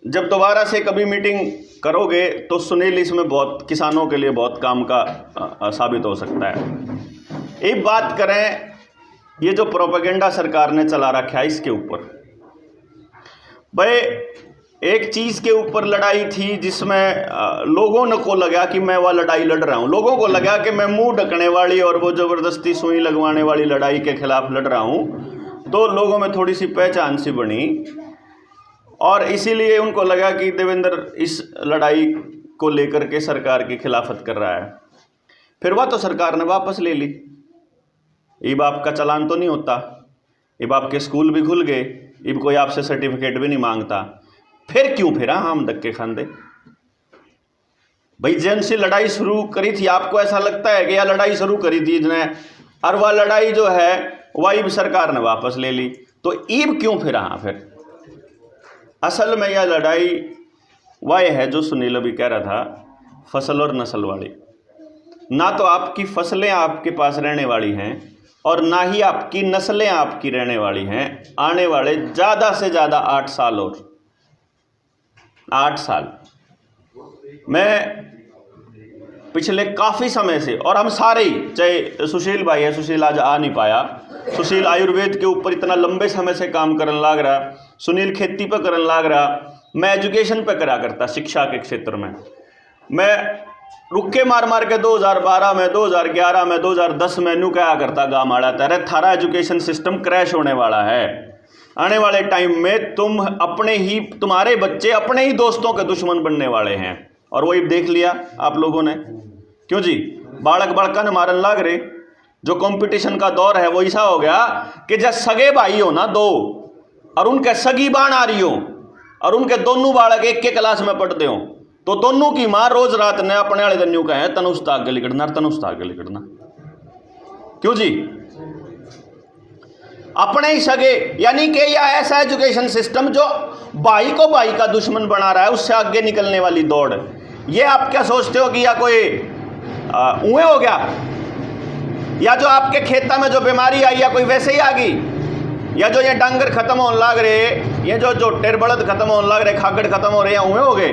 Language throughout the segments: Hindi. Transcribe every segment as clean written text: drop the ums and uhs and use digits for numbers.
जब दोबारा से कभी मीटिंग करोगे तो सुनील इसमें बहुत किसानों के लिए बहुत काम का साबित हो सकता है। एक बात करें, ये जो प्रोपेगेंडा सरकार ने चला रखा है इसके ऊपर, भाई एक चीज़ के ऊपर लड़ाई थी जिसमें लोगों को लगा कि मैं वह लड़ाई लड़ रहा हूँ, लोगों को लगा कि मैं मुंह ढकने वाली और वो ज़बरदस्ती सुई लगवाने वाली लड़ाई के खिलाफ लड़ रहा हूँ, तो लोगों में थोड़ी सी पहचान सी बनी और इसीलिए उनको लगा कि देवेंद्र इस लड़ाई को लेकर के सरकार की खिलाफत कर रहा है। फिर वह तो सरकार ने वापस ले ली, अब आपका चालान तो नहीं होता, अब आपके स्कूल भी खुल गए, अब कोई आपसे सर्टिफिकेट भी नहीं मांगता, फिर क्यों फिरा हम धक्के खांदे? भाई जन से लड़ाई शुरू करी थी, आपको ऐसा लगता है कि यह लड़ाई शुरू करी थी इसने और वह लड़ाई जो है वही भी सरकार ने वापस ले ली, तो ईब क्यों फिरा? फिर असल में यह लड़ाई वह है जो सुनील अभी कह रहा था, फसल और नस्ल वाली। ना तो आपकी फसलें आपके पास रहने वाली हैं और ना ही आपकी नस्लें आपकी रहने वाली हैं। आने वाले ज़्यादा से ज़्यादा 8 साल और 8 साल मैं पिछले काफ़ी समय से, और हम सारे ही, चाहे सुशील भाई है, सुशील आज आ नहीं पाया, सुशील आयुर्वेद के ऊपर इतना लंबे समय से काम करने लग रहा, सुनील खेती पर करने लग रहा, मैं एजुकेशन पे करा करता, शिक्षा के क्षेत्र में मैं रुके मार मार के 2012 में, 2011 में, 2010 में नू क्या करता गाँव माड़ा तेरे थारा एजुकेशन सिस्टम क्रैश होने वाला है। आने वाले टाइम में तुम अपने ही, तुम्हारे बच्चे अपने ही दोस्तों के दुश्मन बनने वाले हैं, और वही देख लिया आप लोगों ने। क्यों जी? बालक बड़का ने मारन लाग रहे, जो कंपटीशन का दौर है वो ऐसा हो गया कि जब सगे भाई हो ना दो और उनके सगी बाण आ रही हो और उनके दोनों बालक एक के क्लास में पढ़ते हो, तो दोनों की मां रोज रात ने अपने वाले दन्यू कहे तनुष्ता आगे लिखना, तनुष्ता आगे लिखना। क्यों जी? अपने ही सगे, यानी कि यह ऐसा एजुकेशन सिस्टम जो भाई को भाई का दुश्मन बना रहा है, उससे आगे निकलने वाली दौड़। ये आप क्या सोचते हो कि या कोई उए हो गया, या जो आपके खेता में जो बीमारी आई या कोई वैसे ही आ गई, या जो ये डांगर खत्म होने लग रहे, ये जो टेरबड़द खत्म होने लग रहे, खागड़ खत्म हो रहे, या उए हो गए?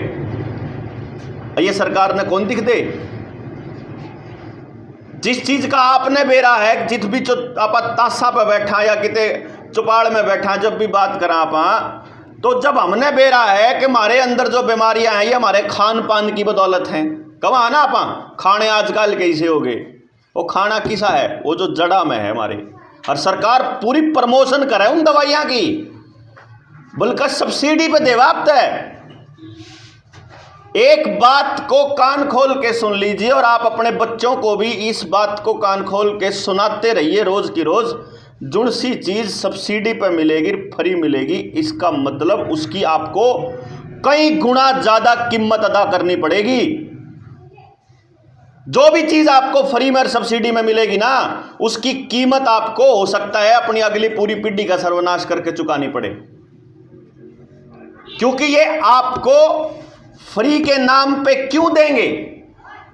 ये सरकार ने कौन दिख दे? जिस चीज का आपने बेरा है, जित भी आप ताशा पे बैठा या किते चुपाड़ में बैठा, जब भी बात करा आप, तो जब हमने बेरा है कि हमारे अंदर जो बीमारियां हैं ये हमारे खान पान की बदौलत हैं। कमा ना आप खाने आजकल कैसे हो गए, वो खाना किसा है, वो जो जड़ा में है हमारे, और सरकार पूरी प्रमोशन करे उन दवाइयां की, बल्कि सब्सिडी पे देवाप्त है। एक बात को कान खोल के सुन लीजिए और आप अपने बच्चों को भी इस बात को कान खोल के सुनाते रहिए रोज की रोज, जुड़ सी चीज सब्सिडी पे मिलेगी, फ्री मिलेगी, इसका मतलब उसकी आपको कई गुना ज्यादा कीमत अदा करनी पड़ेगी। जो भी चीज आपको फ्री में सब्सिडी में मिलेगी ना, उसकी कीमत आपको हो सकता है अपनी अगली पूरी पीढ़ी का सर्वनाश करके चुकानी पड़े, क्योंकि ये आपको फ्री के नाम पे क्यों देंगे?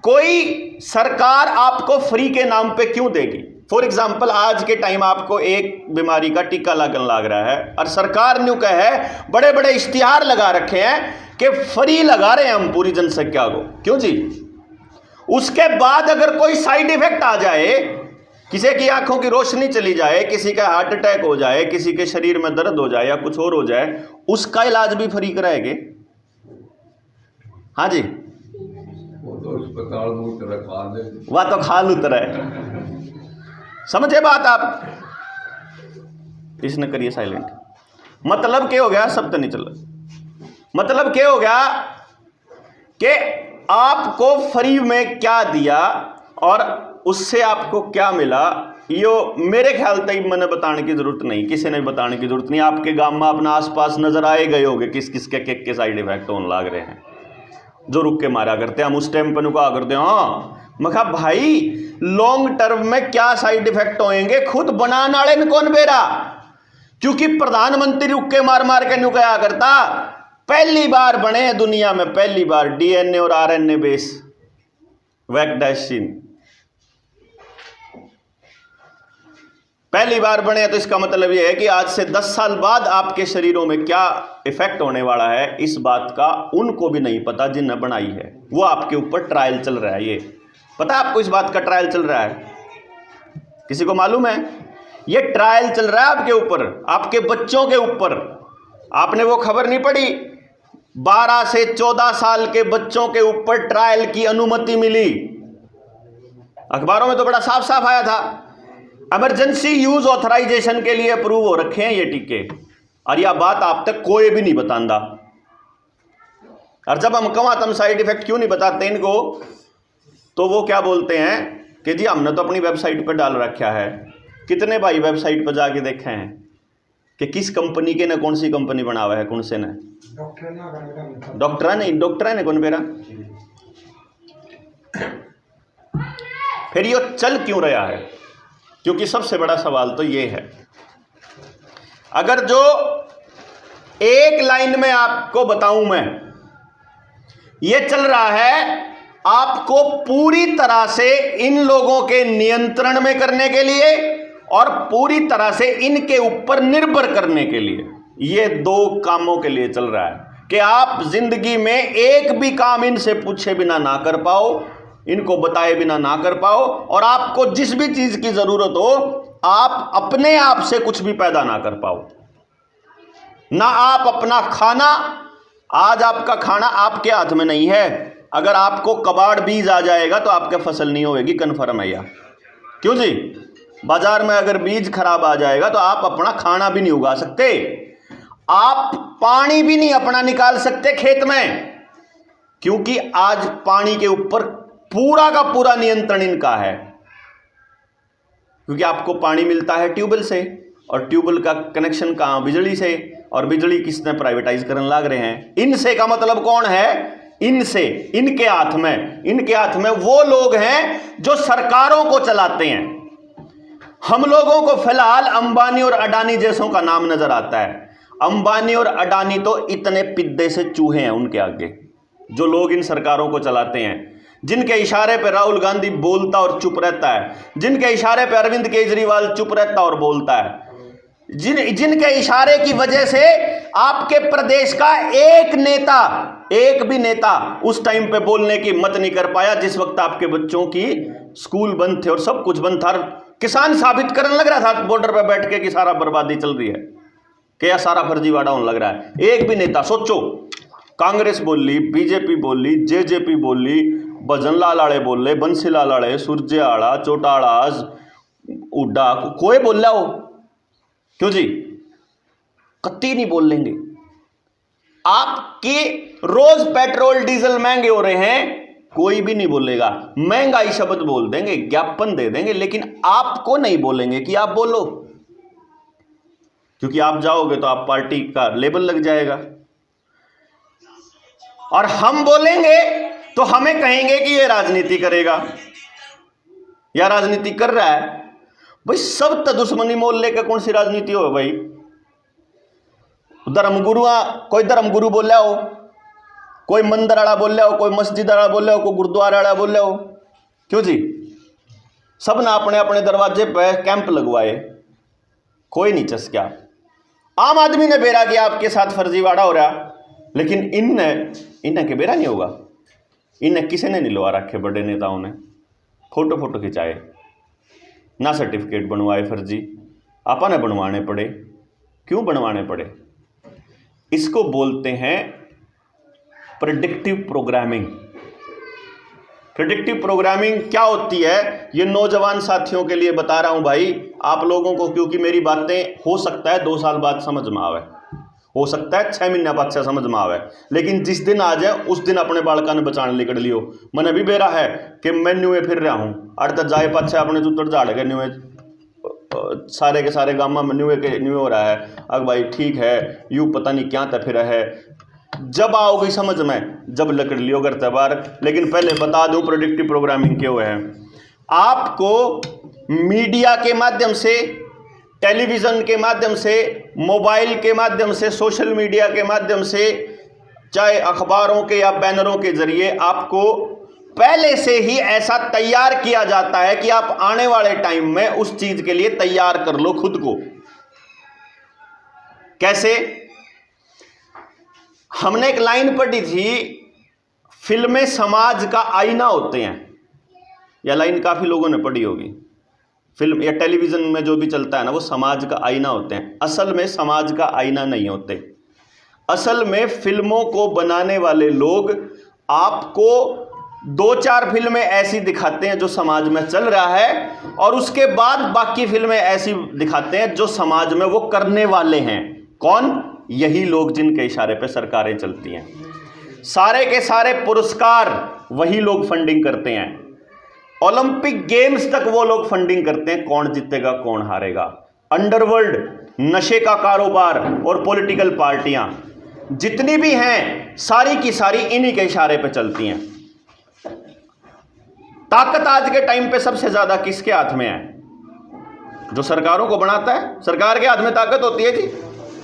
कोई सरकार आपको फ्री के नाम पे क्यों देगी? फॉर एग्जाम्पल आज के टाइम आपको एक बीमारी का टीका लगन लग रहा है और सरकार ने कहा है, बड़े बड़े इश्तिहार लगा रखे हैं कि फ्री लगा रहे हैं हम पूरी जनसंख्या को। क्यों जी? उसके बाद अगर कोई साइड इफेक्ट आ जाए, किसी की आंखों की रोशनी चली जाए, किसी का हार्ट अटैक हो जाए, किसी के शरीर में दर्द हो जाए या कुछ और हो जाए, उसका इलाज भी फ्री कराएंगे? हाँ जी, वो तो अस्पताल में उतरा खा दे, वह तो खाल उतरा है। समझे बात आप? इसने करिए साइलेंट। मतलब क्या हो गया? सब तो नहीं चल रहा। मतलब क्या हो गया कि आपको फ्री में क्या दिया और उससे आपको क्या मिला, यो मेरे ख्याल तक मैंने बताने की जरूरत नहीं, किसी ने बताने की जरूरत नहीं। आपके गांव में अपना आसपास नजर आए गए होंगे किस किस के साइड इफेक्ट होने लग रहे हैं, जो रुक के मारा करते हैं। हम उस टाइम पर नुका करते हैं, हाँ मैं कहा भाई लॉन्ग टर्म में क्या साइड इफेक्ट होंगे, खुद बनाने वाले में कौन बेरा? क्योंकि प्रधानमंत्री रुक के मार मार के नुकाया करता, पहली बार बने दुनिया में, पहली बार डीएनए और आरएनए बेस वैक्सीन। पहली बार बने तो इसका मतलब यह है कि आज से 10 साल बाद आपके शरीरों में क्या इफेक्ट होने वाला है, इस बात का उनको भी नहीं पता जिन्हें बनाई है। वो आपके ऊपर ट्रायल चल रहा है। ये पता है आपको इस बात का ट्रायल चल रहा है? किसी को मालूम है? ये ट्रायल चल रहा है आपके ऊपर, आपके बच्चों के ऊपर। आपने वो खबर नहीं पढ़ी, 12 से 14 साल के बच्चों के ऊपर ट्रायल की अनुमति मिली। अखबारों में तो बड़ा साफ साफ आया था, इमरजेंसी यूज ऑथराइजेशन के लिए अप्रूव हो रखे हैं ये टीके, और यह बात आप तक कोई भी नहीं बतांदा। और जब हम कम साइड इफेक्ट क्यों नहीं बताते इनको, तो वो क्या बोलते हैं कि जी हमने तो अपनी वेबसाइट पर डाल रखा है। कितने भाई वेबसाइट पर जाके देखे हैं कि किस कंपनी के ने कौन सी कंपनी बना हुआ है, कौन से ने? डॉक्टर ने कौन बेरा? फिर ये चल क्यों रहा है? क्योंकि सबसे बड़ा सवाल तो ये है, अगर जो एक लाइन में आपको बताऊं मैं, ये चल रहा है आपको पूरी तरह से इन लोगों के नियंत्रण में करने के लिए और पूरी तरह से इनके ऊपर निर्भर करने के लिए। ये 2 कामों के लिए चल रहा है कि आप जिंदगी में एक भी काम इनसे पूछे बिना ना कर पाओ, इनको बताए बिना ना कर पाओ, और आपको जिस भी चीज की जरूरत हो आप अपने आप से कुछ भी पैदा ना कर पाओ। ना आप अपना खाना, आज आपका खाना आपके हाथ में नहीं है। अगर आपको कबाड़ बीज आ जाएगा तो आपके फसल नहीं होगी, कन्फर्म है या? क्यों जी? बाजार में अगर बीज खराब आ जाएगा तो आप अपना खाना भी नहीं उगा सकते, आप पानी भी नहीं अपना निकाल सकते खेत में, क्योंकि आज पानी के ऊपर पूरा का पूरा नियंत्रण इनका है। क्योंकि आपको पानी मिलता है ट्यूबवेल से, और ट्यूबवेल का कनेक्शन कहां? बिजली से, और बिजली किसने? प्राइवेटाइज करने लग रहे हैं। इनसे का मतलब कौन है? इनसे, इनके हाथ में, इनके हाथ में वो लोग हैं जो सरकारों को चलाते हैं। हम लोगों को फिलहाल अंबानी और अडानी जैसों का नाम नजर आता है। अंबानी और अडानी तो इतने पिद्दे से चूहे हैं उनके आगे, जो लोग इन सरकारों को चलाते हैं, जिनके इशारे पे राहुल गांधी बोलता और चुप रहता है, जिनके इशारे पे अरविंद केजरीवाल चुप रहता और बोलता है, जिनके इशारे की वजह से आपके प्रदेश का एक भी नेता उस टाइम पे बोलने की हिम्मत नहीं कर पाया जिस वक्त आपके बच्चों की स्कूल बंद थे और सब कुछ बंद था। किसान साबित करने लग रहा था बॉर्डर पे बैठ के कि सारा बर्बादी चल रही है, क्या सारा फर्जीवाड़ा होने लग रहा है। एक भी नेता, सोचो, कांग्रेस बोल ली, बीजेपी बोल ली, जेजेपी बोल ली, भजन लाल आड़े बोल रहे, बंसी लाल आड़े, सूर्य आड़ा, चौटाड़ा, उड्डा, कोई बोल रहा हो? क्यों जी? कत्ती नहीं बोल लेंगे। आपके रोज पेट्रोल डीजल महंगे हो रहे हैं, कोई भी नहीं बोलेगा। महंगाई शब्द बोल देंगे, ज्ञापन दे देंगे, लेकिन आपको नहीं बोलेंगे कि आप बोलो, क्योंकि आप जाओगे तो आप पार्टी का लेबल लग जाएगा। और हम बोलेंगे तो हमें कहेंगे कि ये राजनीति करेगा या राजनीति कर रहा है। भाई सब तो दुश्मनी मोल लेकर कौन सी राजनीति हो भाई? धर्मगुरु, कोई धर्मगुरु बोल रहा हो, कोई मंदिर वाला बोल रहा हो, कोई मस्जिद वाला बोल रहा हो, कोई गुरुद्वारा वाला बोल रहा हो। क्यों जी? सब ने अपने अपने दरवाजे पर कैंप लगवाए, कोई नहीं चसका। आम आदमी ने बेरा कि आपके साथ फर्जीवाड़ा हो रहा, लेकिन इन्हें के बेरा नहीं होगा। इन्हें किसी ने नहीं लवा रखे, बड़े नेताओं ने फोटो खिंचाए, ना सर्टिफिकेट बनवाए फर्जी, आपने बनवाने पड़े। क्यों बनवाने पड़े? इसको बोलते हैं प्रेडिक्टिव प्रोग्रामिंग। प्रेडिक्टिव प्रोग्रामिंग क्या होती है, ये नौजवान साथियों के लिए बता रहा हूं भाई, आप लोगों को, क्योंकि मेरी बातें हो सकता है 2 साल बाद समझ में आवे, हो सकता है 6 महीना बाद से समझ में आवे, लेकिन जिस दिन आ जाए उस दिन अपने बालका ने बचाने निकल लियो। मैंने भी बेरा है कि मैं न्यूए फिर रहा हूँ, अर्थात जाए पाछे अपने जूतर झाड़ के न्यूए सारे के सारे गाँव में न्यूए हो रहा है। अब भाई ठीक है, यूँ पता नहीं क्या तय फिर है, जब आओगी समझ में, जब लकड़ लियो करते बार। लेकिन पहले बता दूं प्रेडिक्टिव प्रोग्रामिंग क्यों है। आपको मीडिया के माध्यम से, टेलीविज़न के माध्यम से, मोबाइल के माध्यम से, सोशल मीडिया के माध्यम से, चाहे अखबारों के या बैनरों के जरिए आपको पहले से ही ऐसा तैयार किया जाता है कि आप आने वाले टाइम में उस चीज के लिए तैयार कर लो खुद को। कैसे? हमने एक लाइन पढ़ी थी, फिल्में समाज का आईना होते हैं। यह लाइन काफी लोगों ने पढ़ी होगी। फिल्म या टेलीविजन में जो भी चलता है ना, वो समाज का आईना होते हैं। असल में समाज का आईना नहीं होते। असल में फिल्मों को बनाने वाले लोग आपको 2-4 फिल्में ऐसी दिखाते हैं जो समाज में चल रहा है, और उसके बाद बाकी फिल्में ऐसी दिखाते हैं जो समाज में वो करने वाले हैं। कौन? यही लोग जिनके इशारे पे सरकारें चलती हैं। सारे के सारे पुरस्कार वही लोग फंडिंग करते हैं। ओलंपिक गेम्स तक वो लोग फंडिंग करते हैं। कौन जीतेगा, कौन हारेगा। अंडरवर्ल्ड, नशे का कारोबार और पॉलिटिकल पार्टियां जितनी भी हैं, सारी की सारी इन्हीं के इशारे पे चलती हैं। ताकत आज के टाइम पे सबसे ज्यादा किसके हाथ में है? जो सरकारों को बनाता है। सरकार के हाथ में ताकत होती है जी।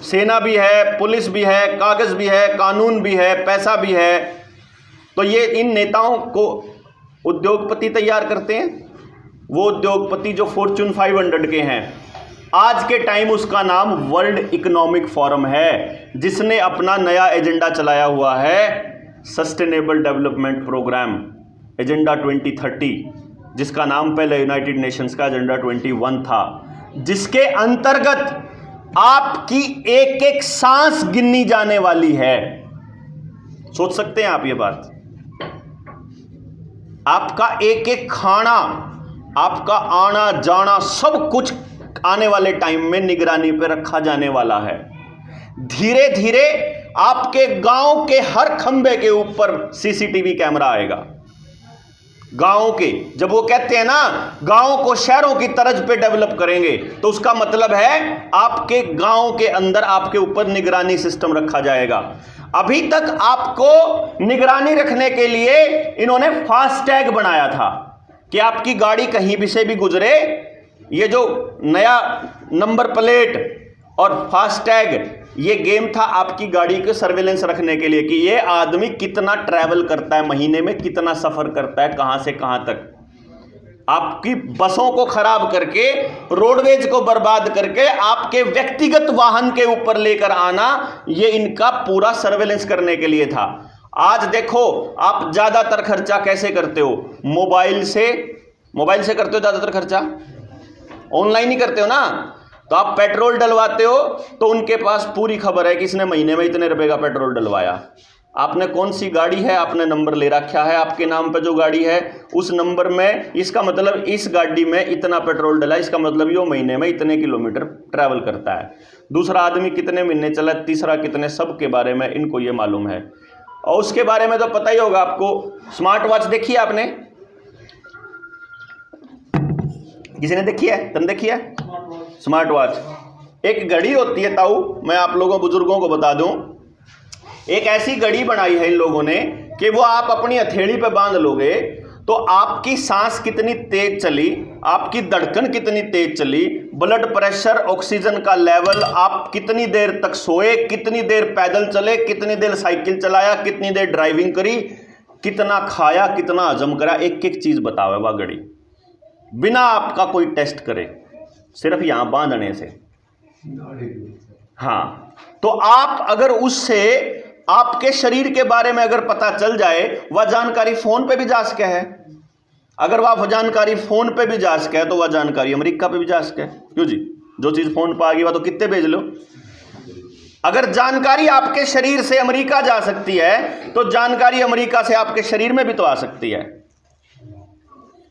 सेना भी है, पुलिस भी है, कागज भी है, कानून भी है, पैसा भी है। तो ये इन नेताओं को उद्योगपति तैयार करते हैं। वो उद्योगपति जो फॉर्च्यून 500 के हैं। आज के टाइम उसका नाम वर्ल्ड इकोनॉमिक फोरम है, जिसने अपना नया एजेंडा चलाया हुआ है, सस्टेनेबल डेवलपमेंट प्रोग्राम एजेंडा 2030, जिसका नाम पहले यूनाइटेड नेशंस का एजेंडा 21 था, जिसके अंतर्गत आपकी एक एक सांस गिनी जाने वाली है। सोच सकते हैं आप ये बात? आपका एक एक खाना, आपका आना जाना, सब कुछ आने वाले टाइम में निगरानी पे रखा जाने वाला है। धीरे धीरे आपके गांव के हर खंबे के ऊपर सीसीटीवी कैमरा आएगा। गांव के, जब वो कहते हैं ना गांव को शहरों की तर्ज पे डेवलप करेंगे, तो उसका मतलब है आपके गांव के अंदर आपके ऊपर निगरानी सिस्टम रखा जाएगा। अभी तक आपको निगरानी रखने के लिए इन्होंने फास्टैग बनाया था कि आपकी गाड़ी कहीं भी से भी गुजरे, ये जो नया नंबर प्लेट और फास्टैग, ये गेम था आपकी गाड़ी के सर्वेलेंस रखने के लिए कि ये आदमी कितना ट्रैवल करता है, महीने में कितना सफर करता है, कहां से कहां तक। आपकी बसों को खराब करके, रोडवेज को बर्बाद करके आपके व्यक्तिगत वाहन के ऊपर लेकर आना, ये इनका पूरा सर्वेलेंस करने के लिए था। आज देखो आप ज्यादातर खर्चा कैसे करते हो? मोबाइल से करते हो ज्यादातर खर्चा, ऑनलाइन ही करते हो ना। तो आप पेट्रोल डलवाते हो तो उनके पास पूरी खबर है कि इसने महीने में इतने रुपए का पेट्रोल डलवाया। आपने कौन सी गाड़ी है, आपने नंबर ले रखा है, आपके नाम पे जो गाड़ी है उस नंबर में, इसका मतलब इस गाड़ी में इतना पेट्रोल डला, इसका मतलब ये महीने में इतने किलोमीटर ट्रैवल करता है। दूसरा आदमी कितने महीने चला, तीसरा कितने, सब के बारे में इनको ये मालूम है। और उसके बारे में तो पता ही होगा आपको। स्मार्ट वॉच देखी है आपने? किसी ने देखी है? तुम देखी है स्मार्ट वॉच? एक घड़ी होती है ताऊ, मैं आप लोगों बुजुर्गों को बता दूं, एक ऐसी घड़ी बनाई है इन लोगों ने कि वो आप अपनी हथेली पे बांध लोगे तो आपकी सांस कितनी तेज चली, आपकी धड़कन कितनी तेज चली, ब्लड प्रेशर, ऑक्सीजन का लेवल, आप कितनी देर तक सोए, कितनी देर पैदल चले, कितनी देर साइकिल चलाया, कितनी देर ड्राइविंग करी, कितना खाया, कितना हजम करा, एक एक चीज बतावे वह घड़ी, बिना आपका कोई टेस्ट करे, सिर्फ यहां बांधने से। हाँ, तो आप अगर उससे आपके शरीर के बारे में अगर पता चल जाए, वह जानकारी फोन पे भी जा सके है। अगर वह जानकारी फोन पे भी जा सके तो वह जानकारी अमेरिका पे भी जा सके। क्यों जी? जो चीज फोन पे आ गई वह तो कितने भेज लो। अगर जानकारी आपके शरीर से अमेरिका जा सकती है तो जानकारी अमेरिका से आपके शरीर में भी तो आ सकती है।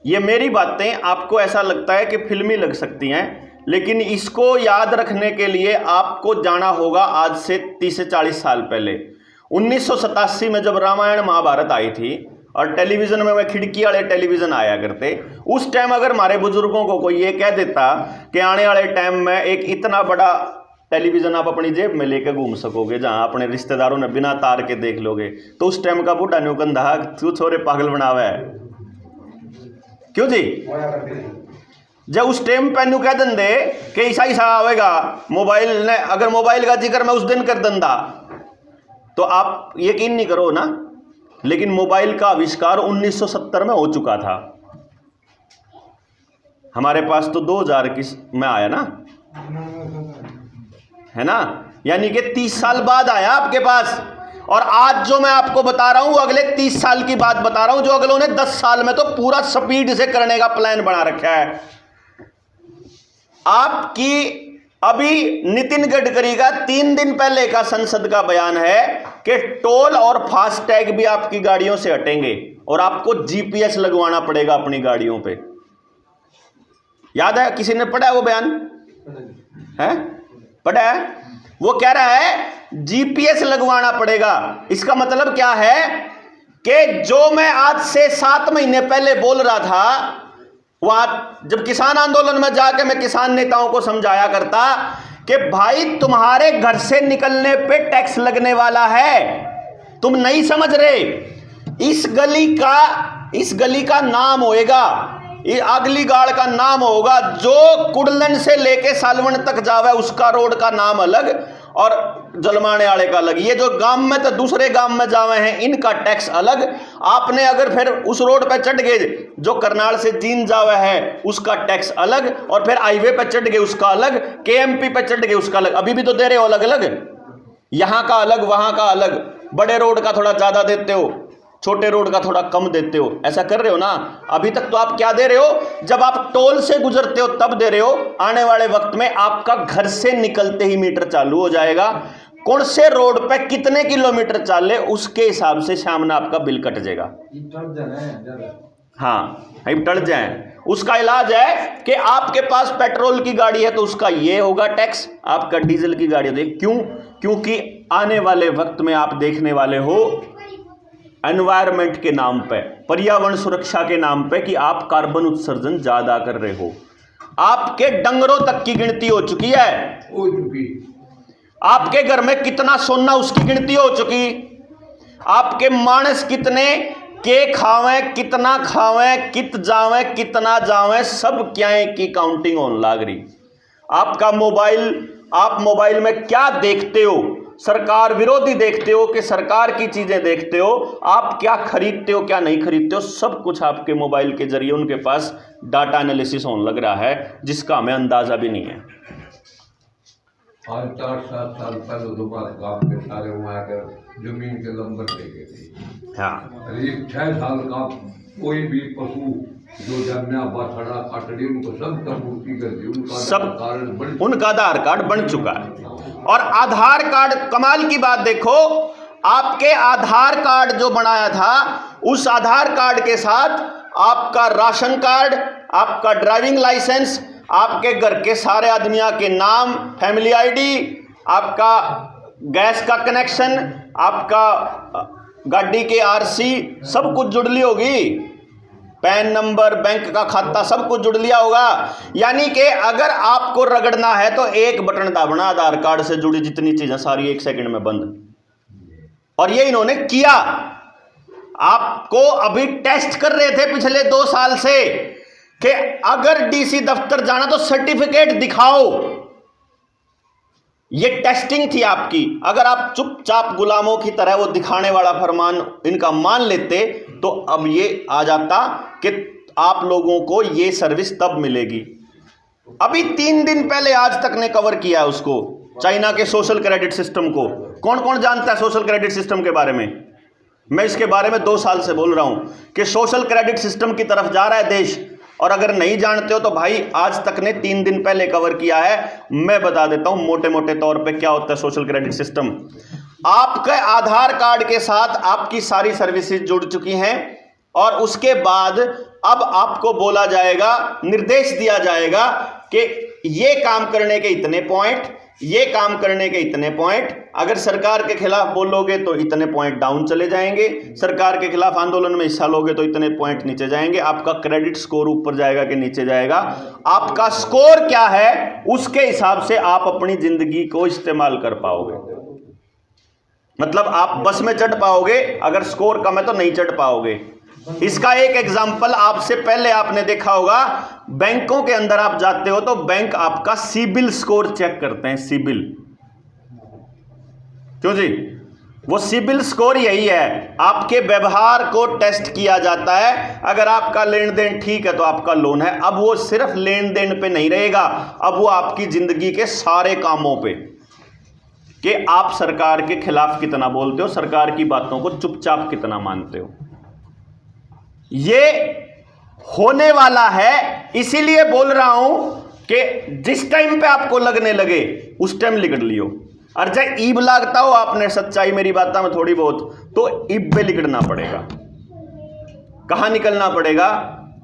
ये मेरी बातें आपको ऐसा लगता है कि फिल्मी लग सकती हैं, लेकिन इसको याद रखने के लिए आपको जाना होगा आज से 30 से 40 साल पहले। 1987 में जब रामायण महाभारत आई थी और टेलीविजन में वह खिड़की वाले टेलीविजन आया करते, उस टाइम अगर हमारे बुजुर्गों को कोई ये कह देता कि आने वाले टाइम में एक इतना बड़ा टेलीविजन आप अपनी जेब में लेकर घूम सकोगे, जहां अपने रिश्तेदारों ने बिना तार के देख लोगे, तो उस टाइम का बूढ़ा न्यूकंधा तू छोरे पागल बनावा है। क्यों जी? जब उस टाइम पे न्यू कह देंगे कि ऐसा आवेगा मोबाइल ने, अगर मोबाइल का जिक्र मैं उस दिन कर दंदा तो आप यकीन नहीं करो ना, लेकिन मोबाइल का आविष्कार 1970 में हो चुका था। हमारे पास तो 2000 में आया ना, है ना, यानी कि 30 साल बाद आया आपके पास। और आज जो मैं आपको बता रहा हूं अगले 30 साल की बात बता रहा हूं, जो अगलों ने 10 साल में तो पूरा स्पीड से करने का प्लान बना रखा है। आपकी अभी नितिन गडकरी का 3 दिन पहले का संसद का बयान है कि टोल और फास्टैग भी आपकी गाड़ियों से हटेंगे और आपको जीपीएस लगवाना पड़ेगा अपनी गाड़ियों पे। याद है, किसी ने पढ़ा है वो बयान? है, पढ़ा है? वो कह रहा है जीपीएस लगवाना पड़ेगा। इसका मतलब क्या है कि जो मैं आज से 7 महीने पहले बोल रहा था, वहां जब किसान आंदोलन में जाके मैं किसान नेताओं को समझाया करता कि भाई तुम्हारे घर से निकलने पे टैक्स लगने वाला है, तुम नहीं समझ रहे। इस गली का नाम होएगा, ये अगली गाड़ का नाम होगा, जो कुडलन से लेके सालवन तक जावे उसका रोड का नाम अलग और जलमाने वाले का अलग। ये जो गांव में तो दूसरे गांव में जावे हैं इनका टैक्स अलग। आपने अगर फिर उस रोड पे चढ़ गए जो करनाल से जींद जावे है उसका टैक्स अलग, और फिर हाईवे पे चढ़ गए उसका अलग, केएमपी पे चढ़ गए उसका अलग। अभी भी तो दे रहे हो अलग अलग, यहां का अलग वहां का अलग। बड़े रोड का थोड़ा ज्यादा देते हो, छोटे रोड का थोड़ा कम देते हो, ऐसा कर रहे हो ना। अभी तक तो आप क्या दे रहे हो, जब आप टोल से गुजरते हो तब दे रहे हो। आने वाले वक्त में आपका घर से निकलते ही मीटर चालू हो जाएगा, कौन से रोड पे कितने किलोमीटर चाले उसके हिसाब से सामने आपका बिल कट जाएगा। हाँ, टल जाए। उसका इलाज है कि आपके पास पेट्रोल की गाड़ी है तो उसका ये होगा टैक्स, आपका डीजल की गाड़ी है क्यों? क्योंकि आने वाले वक्त में आप देखने वाले हो एनवायरमेंट के नाम पे, पर्यावरण सुरक्षा के नाम पे कि आप कार्बन उत्सर्जन ज्यादा कर रहे हो। आपके डंगरों तक की गिनती हो चुकी है, आपके घर में कितना सोना उसकी गिनती हो चुकी, आपके मानस कितने के खावें, कितना खावें, कित जावें, कितना जावें, सब क्या की काउंटिंग होने लग रही। आपका मोबाइल, आप मोबाइल में क्या देखते हो, सरकार विरोधी देखते हो कि सरकार की चीजें देखते हो, आप क्या खरीदते हो क्या नहीं खरीदते हो, सब कुछ आपके मोबाइल के जरिए उनके पास डाटा एनालिसिस होने लग रहा है जिसका हमें अंदाजा भी नहीं है। 5-4-7 साल पहले दोबारा काम के सारे वहाँ आकर जमीन के नंबर लेके थे। हाँ, 6 साल का कोई भी पशु जो जन्मा बछड़ा कटड़ी उनको सब कपूर्ति कर दी, उनका आधार कार्ड बन चुका है। और आधार कार्ड, कमाल की बात देखो, आपके आधार कार्ड जो बनाया था उस आधार कार्ड के साथ आपका राशन कार्ड, आपका ड्राइविंग लाइसेंस, आपके घर के सारे आदमियों के नाम, फैमिली आईडी, आपका गैस का कनेक्शन, आपका गाड़ी के आरसी, सब कुछ जुड़ ली होगी, पैन नंबर, बैंक का खाता, सब कुछ जुड़ लिया होगा। यानी कि अगर आपको रगड़ना है तो एक बटन दाबना, आधार कार्ड से जुड़ी जितनी चीजें सारी 1 सेकंड में बंद। और ये इन्होंने किया। आपको अभी टेस्ट कर रहे थे पिछले 2 साल से कि अगर डीसी दफ्तर जाना तो सर्टिफिकेट दिखाओ। ये टेस्टिंग थी आपकी। अगर आप चुपचाप गुलामों की तरह वो दिखाने वाला फरमान इनका मान लेते तो अब ये आ जाता कि आप लोगों को ये सर्विस तब मिलेगी। अभी 3 दिन पहले आज तक ने कवर किया है उसको, चाइना के सोशल क्रेडिट सिस्टम को। कौन कौन जानता है सोशल क्रेडिट सिस्टम के बारे में? मैं इसके बारे में 2 साल से बोल रहा हूं कि सोशल क्रेडिट सिस्टम की तरफ जा रहा है देश। और अगर नहीं जानते हो तो भाई आज तक ने 3 दिन पहले कवर किया है। मैं बता देता हूं मोटे मोटे तौर पे क्या होता है सोशल क्रेडिट सिस्टम। आपके आधार कार्ड के साथ आपकी सारी सर्विसेज जुड़ चुकी हैं और उसके बाद अब आपको बोला जाएगा, निर्देश दिया जाएगा कि ये काम करने के इतने पॉइंट, ये काम करने के इतने पॉइंट, अगर सरकार के खिलाफ बोलोगे तो इतने पॉइंट डाउन चले जाएंगे, सरकार के खिलाफ आंदोलन में हिस्सा लोगे तो इतने पॉइंट नीचे जाएंगे, आपका क्रेडिट स्कोर ऊपर जाएगा कि नीचे जाएगा। आपका स्कोर क्या है उसके हिसाब से आप अपनी जिंदगी को इस्तेमाल कर पाओगे। मतलब आप बस में चढ़ पाओगे, अगर स्कोर कम है तो नहीं चढ़ पाओगे। इसका एक एग्जाम्पल आपसे पहले आपने देखा होगा, बैंकों के अंदर आप जाते हो तो बैंक आपका सिबिल स्कोर चेक करते हैं। सिबिल क्यों जी? वो सिबिल स्कोर यही है, आपके व्यवहार को टेस्ट किया जाता है। अगर आपका लेन देन ठीक है तो आपका लोन है। अब वो सिर्फ लेन देन पे नहीं रहेगा, अब वो आपकी जिंदगी के सारे कामों पे, कि आप सरकार के खिलाफ कितना बोलते हो, सरकार की बातों को चुपचाप कितना मानते हो। ये होने वाला है, इसीलिए बोल रहा हूं कि जिस टाइम पे आपको लगने लगे उस टाइम लिकड़ लियो। और जब ईब लागता हो आपने सच्चाई मेरी बात में थोड़ी बहुत, तो ईब पे लिकड़ना पड़ेगा। कहां निकलना पड़ेगा?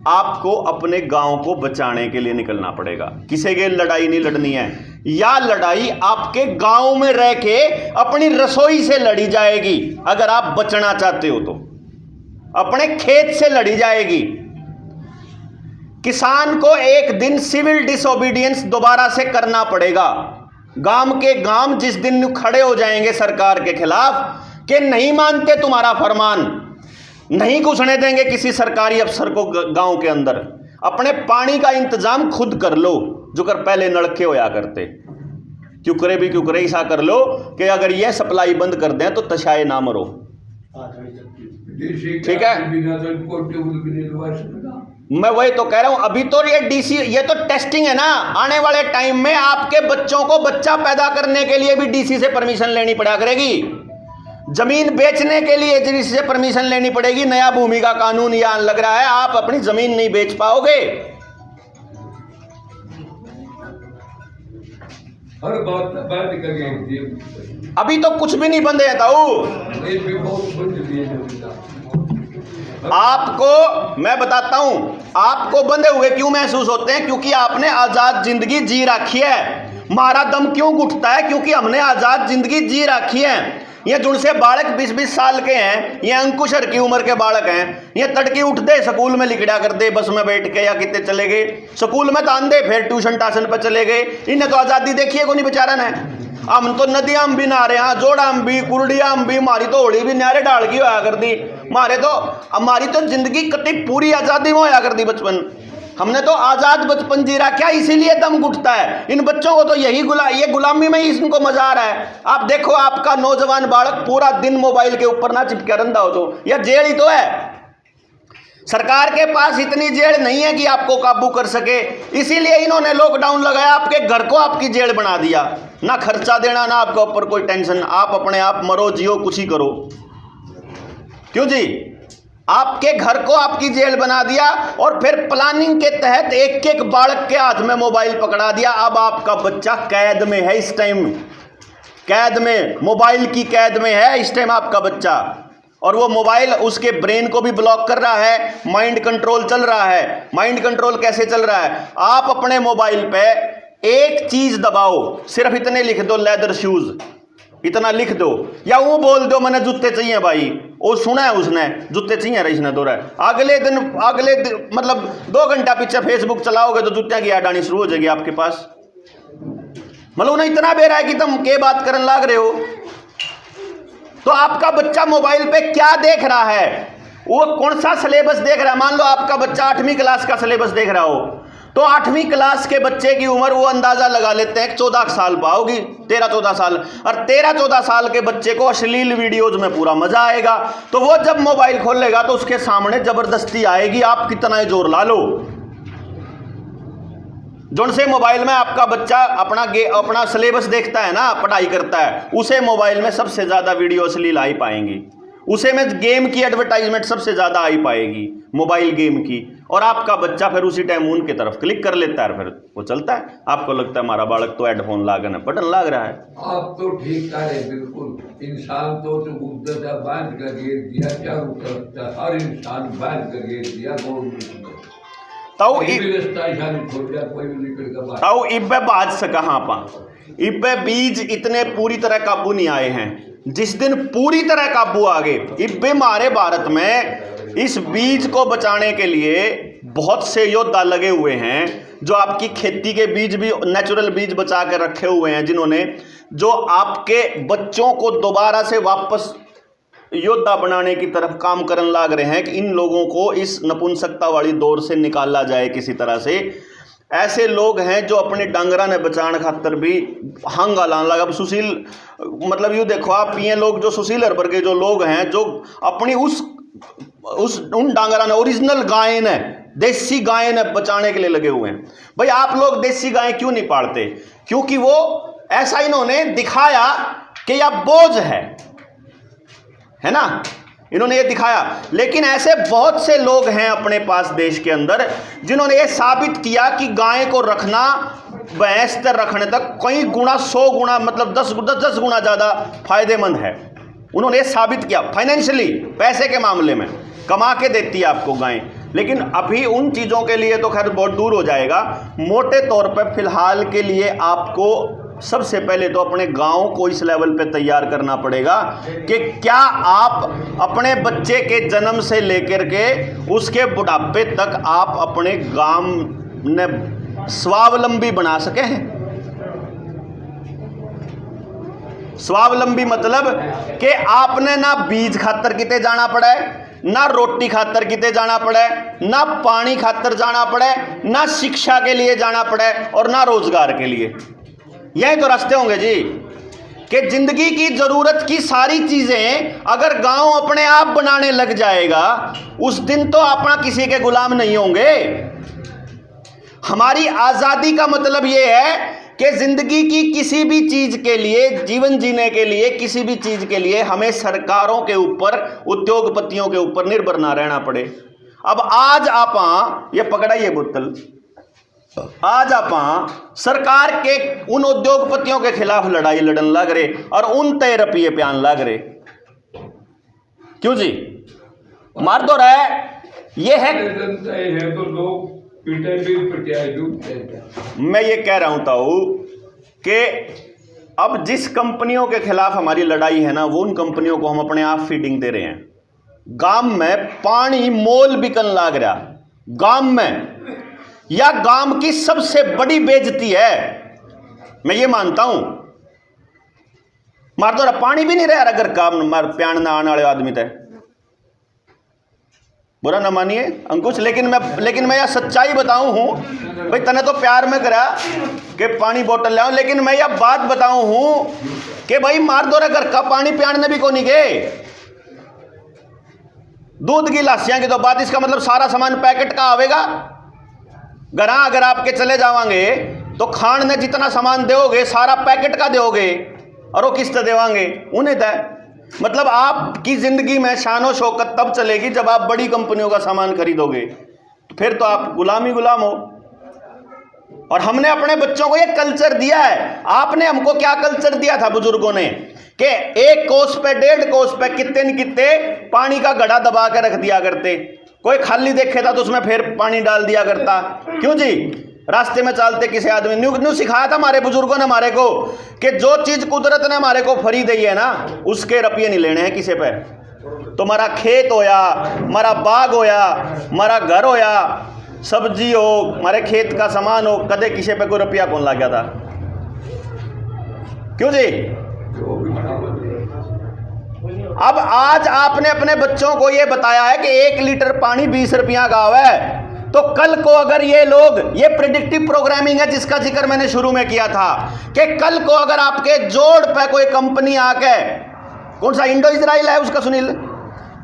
आपको अपने गांव को बचाने के लिए निकलना पड़ेगा। किसी के लड़ाई नहीं लड़नी है, या लड़ाई आपके गांव में रह के अपनी रसोई से लड़ी जाएगी। अगर आप बचना चाहते हो तो अपने खेत से लड़ी जाएगी। किसान को एक दिन सिविल डिसोबीडियंस दोबारा से करना पड़ेगा। गांव के गांव जिस दिन खड़े हो जाएंगे सरकार के खिलाफ कि नहीं मानते तुम्हारा फरमान, नहीं घुसने देंगे किसी सरकारी अफसर को गांव के अंदर, अपने पानी का इंतजाम खुद कर लो, जो कर पहले नलके होया करते, क्यों करे भी क्यों करे, ऐसा कर लो कि अगर ये सप्लाई बंद कर दें तो तशाए ना मरो। ठीक है, मैं वही तो कह रहा हूं। अभी तो ये डीसी, ये तो टेस्टिंग है ना। आने वाले टाइम में आपके बच्चों को बच्चा पैदा करने के लिए भी डीसी से परमिशन लेनी पड़ा करेगी। जमीन बेचने के लिए डीसी से परमिशन लेनी पड़ेगी। नया भूमि का कानून यहां लग रहा है, आप अपनी जमीन नहीं बेच पाओगे। हर बात बंद करके अभी तो कुछ भी नहीं बंद है ताऊ। आपको मैं बताता हूं, आपको बंधे हुए क्यों महसूस होते हैं? क्योंकि आपने आजाद जिंदगी जी रखी है। हमारा दम क्यों घुटता है? क्योंकि हमने आजाद जिंदगी जी रखी है। ये जिनसे बालक 20-20 साल के हैं, ये अंकुशर की उम्र के बालक हैं, ये तड़के उठ दे स्कूल में लिखड़ा कर दे, बस में बैठ के या कितने चले गए स्कूल में, तान दे फिर ट्यूशन टाशन पर चले गए। इन्हें तो आजादी देखिए को नहीं बेचारा ने। हम तो नदियां भी नारे, हाँ जोड़ा भी, कुरडिया भी, हमारी तो होली भी नारे डाल की होया कर दी। हमारी तो जिंदगी कति पूरी आजादी में होया कर दी। बचपन हमने तो आजाद बचपन जी रहा, क्या इसीलिए दम घुटता है। इन बच्चों को तो यही ये गुलामी में ही इनको मजा आ रहा है। आप देखो, आपका नौजवान बालक पूरा दिन मोबाइल के ऊपर ना चिपका रंधा हो तो यह जेल ही तो है। सरकार के पास इतनी जेल नहीं है कि आपको काबू कर सके, इसीलिए इन्होंने लॉकडाउन लगाया, आपके घर को आपकी जेल बना दिया। ना खर्चा देना, ना आपके ऊपर कोई टेंशन, आप अपने आप मरो जियो कुछ ही करो। क्यों जी? आपके घर को आपकी जेल बना दिया और फिर प्लानिंग के तहत एक एक बालक के हाथ में मोबाइल पकड़ा दिया। अब आपका बच्चा कैद में है इस टाइम, कैद में, मोबाइल की कैद में है इस टाइम आपका बच्चा। और वो मोबाइल उसके ब्रेन को भी ब्लॉक कर रहा है, माइंड कंट्रोल चल रहा है। माइंड कंट्रोल कैसे चल रहा है? आप अपने मोबाइल पे एक चीज दबाओ, सिर्फ इतने लिख दो लेदर शूज, इतना लिख दो, या वो बोल दो मैंने जूते चाहिए भाई, वो सुना है उसने जूते चाहिए रही इसने दो रहा है। अगले दिन मतलब 2 घंटा पीछे फेसबुक चलाओगे तो जूतियां की ऐड आनी शुरू हो जाएगी आपके पास। मतलब उन्हें इतना बेरा है कि तुम के बात करने लग रहे हो। तो आपका बच्चा मोबाइल पे क्या देख रहा है, वो कौन सा सिलेबस देख रहा है? मान लो आपका बच्चा 8वीं क्लास का सिलेबस देख रहा हो, तो 8वीं क्लास के बच्चे की उम्र वो अंदाजा लगा लेते हैं 14 साल पाओगी, 13-14 साल। और 13-14 साल के बच्चे को अश्लील वीडियोज में पूरा मजा आएगा। तो वो जब मोबाइल खोलेगा तो उसके सामने जबरदस्ती आएगी, आप कितना ही जोर ला लो। जोन से मोबाइल में आपका बच्चा अपना सिलेबस देखता है ना, पढ़ाई करता है, उसे मोबाइल में सबसे ज्यादा वीडियो अश्लील आई पाएंगी, उसे में गेम की एडवर्टाइजमेंट सबसे ज्यादा आई पाएगी, मोबाइल गेम की। और आपका बच्चा फिर उसी टाइम उनकी तरफ क्लिक कर लेता है, फिर वो चलता है। आपको लगता है हमारा बालक तो हेडफोन लागन है, बटन लाग रहा है। आप तो ठीक कह रहे, बिल्कुल। इंसान तो मुद्दा बांध कर घेर दिया, क्या हर इंसान बांध कर घेर दिया ताऊ इब्बे बाज से कहां पा, इब्बे बीज इतने पूरी तरह काबू नहीं आए हैं। जिस दिन पूरी तरह काबू आ गए, इब्बे हमारे भारत में इस बीज को बचाने के लिए बहुत से योद्धा लगे हुए हैं, जो आपकी खेती के बीज भी, नेचुरल बीज बचा कर रखे हुए हैं, जिन्होंने जो आपके बच्चों को दोबारा से वापस योद्धा बनाने की तरफ काम करने लग रहे हैं कि इन लोगों को इस नपुंसकता वाली दौर से निकाला जाए किसी तरह से। ऐसे लोग हैं जो अपने डांगरा ने बचाने खातर भी हंगा लाने लगा। अब सुशील मतलब यूँ देखो आप, ये लोग जो सुशील हरपर के जो लोग हैं जो अपनी उन डांगरा ने ओरिजिनल गाय ने, देसी गाय ने बचाने के लिए लगे हुए हैं। भाई आप लोग देसी गाय क्यों नहीं पालते? क्योंकि वो ऐसा इन्होंने दिखाया कि यह बोझ है ना, इन्होंने ये दिखाया। लेकिन ऐसे बहुत से लोग हैं अपने पास देश के अंदर जिन्होंने ये साबित किया कि गाय को रखना भैंस तक रखने तक कई गुना 100 गुना मतलब 10 गुना ज़्यादा फायदेमंद है। उन्होंने ये साबित किया फाइनेंशियली, पैसे के मामले में कमा के देती है आपको गाय। लेकिन अभी उन चीज़ों के लिए तो खैर बहुत दूर हो जाएगा। मोटे तौर पर फिलहाल के लिए आपको सबसे पहले तो अपने गांव को इस लेवल पे तैयार करना पड़ेगा कि क्या आप अपने बच्चे के जन्म से लेकर के उसके बुढ़ापे तक आप अपने गांव ने स्वावलंबी बना सके हैं। स्वावलंबी मतलब कि आपने ना बीज खातर किते जाना पड़े, ना रोटी खातर किते जाना पड़े, ना पानी खातर जाना पड़े, ना शिक्षा के लिए जाना पड़े और ना रोजगार के लिए। यही तो रास्ते होंगे जी कि जिंदगी की जरूरत की सारी चीजें अगर गांव अपने आप बनाने लग जाएगा उस दिन तो अपना किसी के गुलाम नहीं होंगे। हमारी आजादी का मतलब यह है कि जिंदगी की किसी भी चीज के लिए, जीवन जीने के लिए, किसी भी चीज के लिए हमें सरकारों के ऊपर, उद्योगपतियों के ऊपर निर्भर ना रहना पड़े। अब आज आप ये पकड़ाइए बोतल, आज आप सरकार के उन उद्योगपतियों के खिलाफ लड़ाई लड़न लग रहे और उन तय रपिए प्यान लग रहे। क्यों जी? मार तो रहा है। ये है तो लोग मैं ये कह रहा हूं ताऊ कि अब जिस कंपनियों के खिलाफ हमारी लड़ाई है ना, वो उन कंपनियों को हम अपने आप फीडिंग दे रहे हैं। गांव में पानी मोल बिकन लाग रहा, गांव में, या गांव की सबसे बड़ी बेइज्जती है, मैं ये मानता हूं। मार तो पानी भी नहीं रहा अगर काम मार प्यान ना आने वाले आदमी थे, बुरा ना मानिए अंकुश, लेकिन मैं यह सच्चाई बताऊं हूं। भाई तने तो प्यार में करा कि पानी बोतल लाऊं, लेकिन मैं यह बात बताऊं हूं कि भाई मार दो घर का पानी प्याने भी को नहीं गए। दूध की लाशियां की तो बात, इसका मतलब सारा सामान पैकेट का आवेगा। घरा अगर आपके चले जावांगे तो खान ने जितना सामान दोगे सारा पैकेट का दोगे और वो किस्त देवांगे उन्हें तय। मतलब आपकी जिंदगी में शानो शौकत तब चलेगी जब आप बड़ी कंपनियों का सामान खरीदोगे, तो फिर तो आप गुलाम हो। और हमने अपने बच्चों को ये कल्चर दिया है। आपने हमको क्या कल्चर दिया था बुजुर्गों ने कि 1 कोस पे 1.5 कोस पे कितने न कितने पानी का घड़ा दबा के रख दिया करते। कोई खाली देखे था तो उसमें फिर पानी डाल दिया करता। क्यों जी? रास्ते में चलते किसी आदमी न्यू सिखाया था हमारे बुजुर्गों ने हमारे को कि जो चीज कुदरत ने हमारे को फ्री दी है ना, उसके रुपये नहीं लेने हैं किसी पे। तो हमारा खेत होया, हमारा बाग होया, हमारा घर होया, सब्जी हो, हमारे खेत का सामान हो, कदे किसी पे कोई रुपया कौन ला गया था? क्यों जी? अब आज आपने अपने बच्चों को यह बताया है कि 1 लीटर पानी 20 रुपया का है, तो कल को अगर ये लोग, ये प्रेडिक्टिव प्रोग्रामिंग है जिसका जिक्र मैंने शुरू में किया था कि कल को अगर आपके जोड़ पे कोई कंपनी आके, कौन सा इंडो इजराइल है उसका सुनील,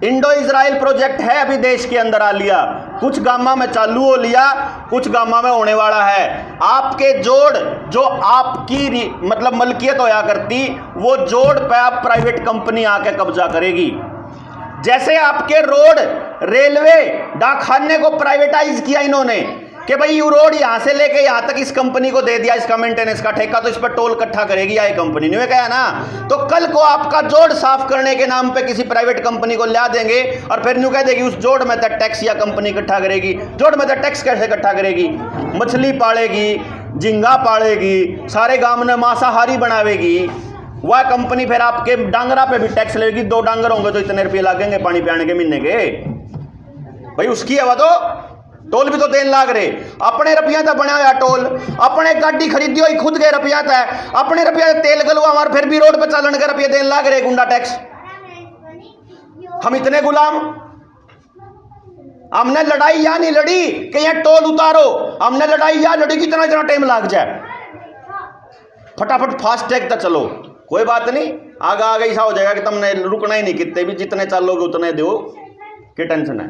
इंडो इजराइल प्रोजेक्ट है अभी देश के अंदर आ लिया, कुछ गामा में चालू हो लिया, कुछ गामा में होने वाला है। आपके जोड़ जो आपकी मतलब मलकियत होया करती, वो जोड़ पे आप प्राइवेट कंपनी आके कब्जा करेगी। जैसे आपके रोड, रेलवे, डाकखाने को प्राइवेटाइज किया इन्होंने कि भाई ये रोड यहां से लेके यहां तक इस कंपनी को दे दिया, इसका मेंटेनेंस का ठेका तो इस पर टोल इकट्ठा करेगी या कंपनी, नहीं कहा ना। तो कल को आपका जोड़ साफ करने के नाम पे किसी प्राइवेट कंपनी को ला देंगे और फिर न्यू कह देगी उस जोड़ में तक टैक्स या कंपनी इकट्ठा करेगी। जोड़ में तक टैक्स कैसे इकट्ठा करेगी? मछली पालेगी, झींगा पालेगी, सारे गांव में मांसाहारी बनावेगी, वह कंपनी फिर आपके डांगरा पे भी टैक्स लेगी। 2 डांगर होंगे तो इतने रुपये लगेंगे पानी पियाने के महीने के। भाई उसकी हवा तो टोल भी तो देन लाग रहे। अपने रुपया था बना हुआ टोल, अपने गाड़ी खरीदी हुई खुद के रुपया था, अपने रुपया तेल गलवा हमारे फिर भी रोड पर चलन के रुपये देन लाग रहे गुंडा टैक्स। हम इतने गुलाम हमने लड़ाई या नहीं लड़ी कि यहाँ टोल उतारो, हमने लड़ाई या लड़ी कितना इतना टाइम लग जाए, फटाफट फास्ट टैग तक चलो, कोई बात नहीं, आगे आगे ऐसा हो जाएगा कि तुमने रुकना ही नहीं, कितने भी जितने चलोगे उतने दो, क्या टेंशन है।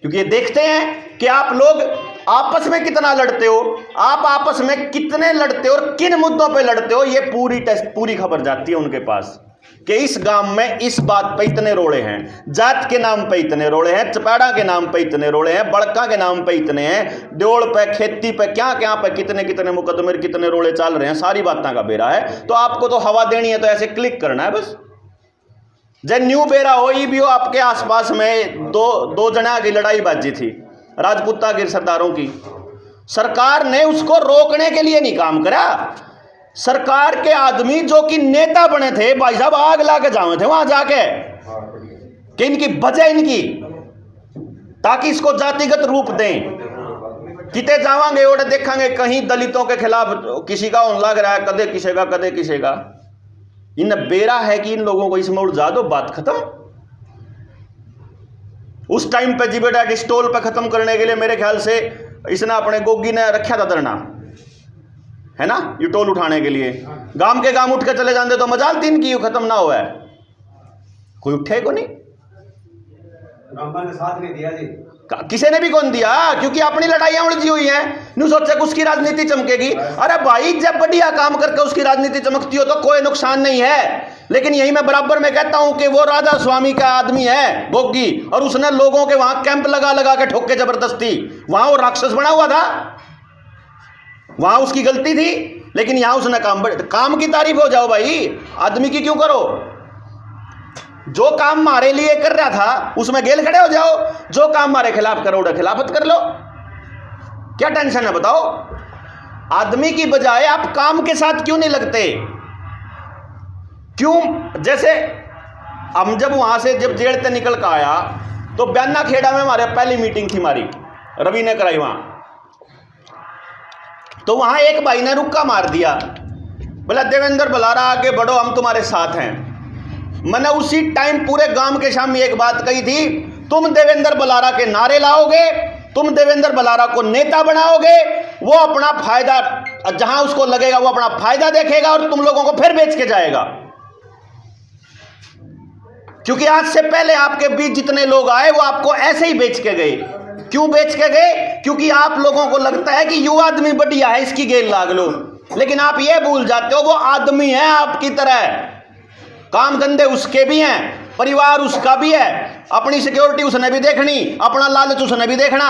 क्योंकि ये देखते हैं कि आप लोग आपस में कितना लड़ते हो, आप आपस में कितने लड़ते हो और किन मुद्दों पे लड़ते हो, ये पूरी खबर जाती है उनके पास कि इस गांव में इस बात पे इतने रोड़े हैं, जात के नाम पे इतने रोड़े हैं, चपेड़ा के नाम पे इतने रोड़े हैं, बड़का के नाम पे इतने हैं, ड्योड़ पे, खेती पे, क्या क्या पे कितने कितने मुकदमे, कितने रोड़े चल रहे हैं, सारी बातें का बेरा है। तो आपको तो हवा देनी है तो ऐसे क्लिक करना है बस। जब न्यू बेरा हो ये भी हो, आपके आसपास में दो जना की लड़ाई बाजी थी राजपूता के सरदारों की, सरकार ने उसको रोकने के लिए नहीं काम करा। सरकार के आदमी जो कि नेता बने थे, भाई साहब आग ला के जाए थे वहां जाके कि इनकी वजह इनकी, ताकि इसको जातिगत रूप दें। किते जावांगे और देखेंगे कहीं दलितों के खिलाफ किसी का होने लग रहा है, कदे किसेगा कदे किसेगा। इन बेरा है कि इन लोगों को इसमें उलझा दो, बात खत्म। उस टाइम पे जिबेडा स्टॉल पे खत्म करने के लिए मेरे ख्याल से इसने अपने गोगी ने रखा था धरना, है ना, ये टोल उठाने के लिए। गांव के गांव उठ के चले जाते तो मजाल तीन की खत्म ना हुआ है, कोई उठे को नहीं, ने साथ नहीं दिया जी, किसी ने भी कौन दिया, क्योंकि अपनी लड़ाइयां उलझी हुई हैं। न्यू सोचे उसकी राजनीति चमकेगी। अरे भाई जब बढ़िया काम करके उसकी राजनीति चमकती हो तो कोई नुकसान नहीं है, लेकिन यही मैं बराबर में कहता हूं कि वो राजा स्वामी का आदमी है गोगी, और उसने लोगों के वहां कैंप लगा लगा के ठोक के जबरदस्ती, वहां वो राक्षस बना हुआ था, वहां उसकी गलती थी, लेकिन यहां उसने काम की तारीफ हो जाओ भाई, आदमी की क्यों करो। जो काम हमारे लिए कर रहा था उसमें गेल खड़े हो जाओ, जो काम हमारे खिलाफ करो उधर खिलाफत कर लो, क्या टेंशन है बताओ। आदमी की बजाय आप काम के साथ क्यों नहीं लगते, क्यों। जैसे हम जब वहां से जब जेल से निकल कर आया तो बयाना खेड़ा में हमारे पहली मीटिंग थी, हमारी रवि ने कराई वहां, तो वहां एक भाई ने रुक्का मार दिया, बोला देवेंद्र बलारा आगे बढ़ो हम तुम्हारे साथ हैं। मैंने उसी टाइम पूरे गांव के सामने एक बात कही थी, तुम देवेंद्र बलारा के नारे लाओगे, तुम देवेंद्र बलारा को नेता बनाओगे, वो अपना फायदा जहां उसको लगेगा वो अपना फायदा देखेगा और तुम लोगों को फिर बेच के जाएगा। क्योंकि आज से पहले आपके बीच जितने लोग आए वो आपको ऐसे ही बेच के गए। क्यों बेच के गए, क्योंकि आप लोगों को लगता है कि युवा आदमी बढ़िया है इसकी गेल लाग लो, लेकिन आप ये भूल जाते हो वो आदमी है आपकी तरह, काम धंधे उसके भी हैं, परिवार उसका भी है, अपनी सिक्योरिटी उसने भी देखनी, अपना लालच उसने भी देखना,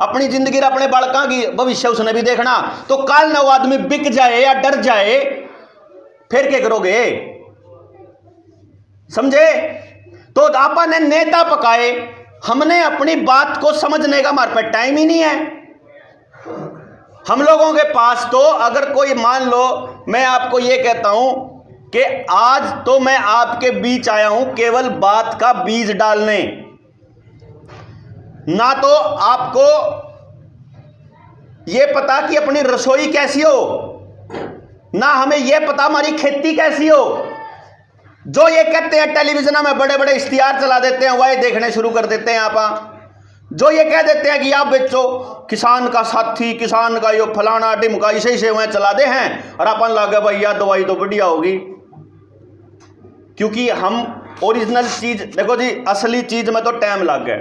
अपनी जिंदगी अपने बालकों की भविष्य उसने भी देखना। तो कल न वो आदमी बिक जाए या डर जाए फिर क्या करोगे, समझे। तो आपा ने नेता पकाए, हमने अपनी बात को समझने का हमारे पास टाइम ही नहीं है। हम लोगों के पास तो अगर कोई मान लो मैं आपको ये कहता हूं कि आज तो मैं आपके बीच आया हूं केवल बात का बीज डालने, ना तो आपको यह पता कि अपनी रसोई कैसी हो, ना हमें यह पता हमारी खेती कैसी हो। जो ये कहते हैं टेलीविजन में बड़े बड़े इश्तिहार चला देते हैं, वही देखने शुरू कर देते हैं आप। जो ये कह देते हैं कि आप बेचो किसान का साथी, किसान का यो फलाना टिमका, इसे से वह चला दे हैं और अपन लागे भैया दवाई तो बढ़िया होगी। क्योंकि हम ओरिजिनल चीज देखो जी, असली चीज में तो टाइम लग गया।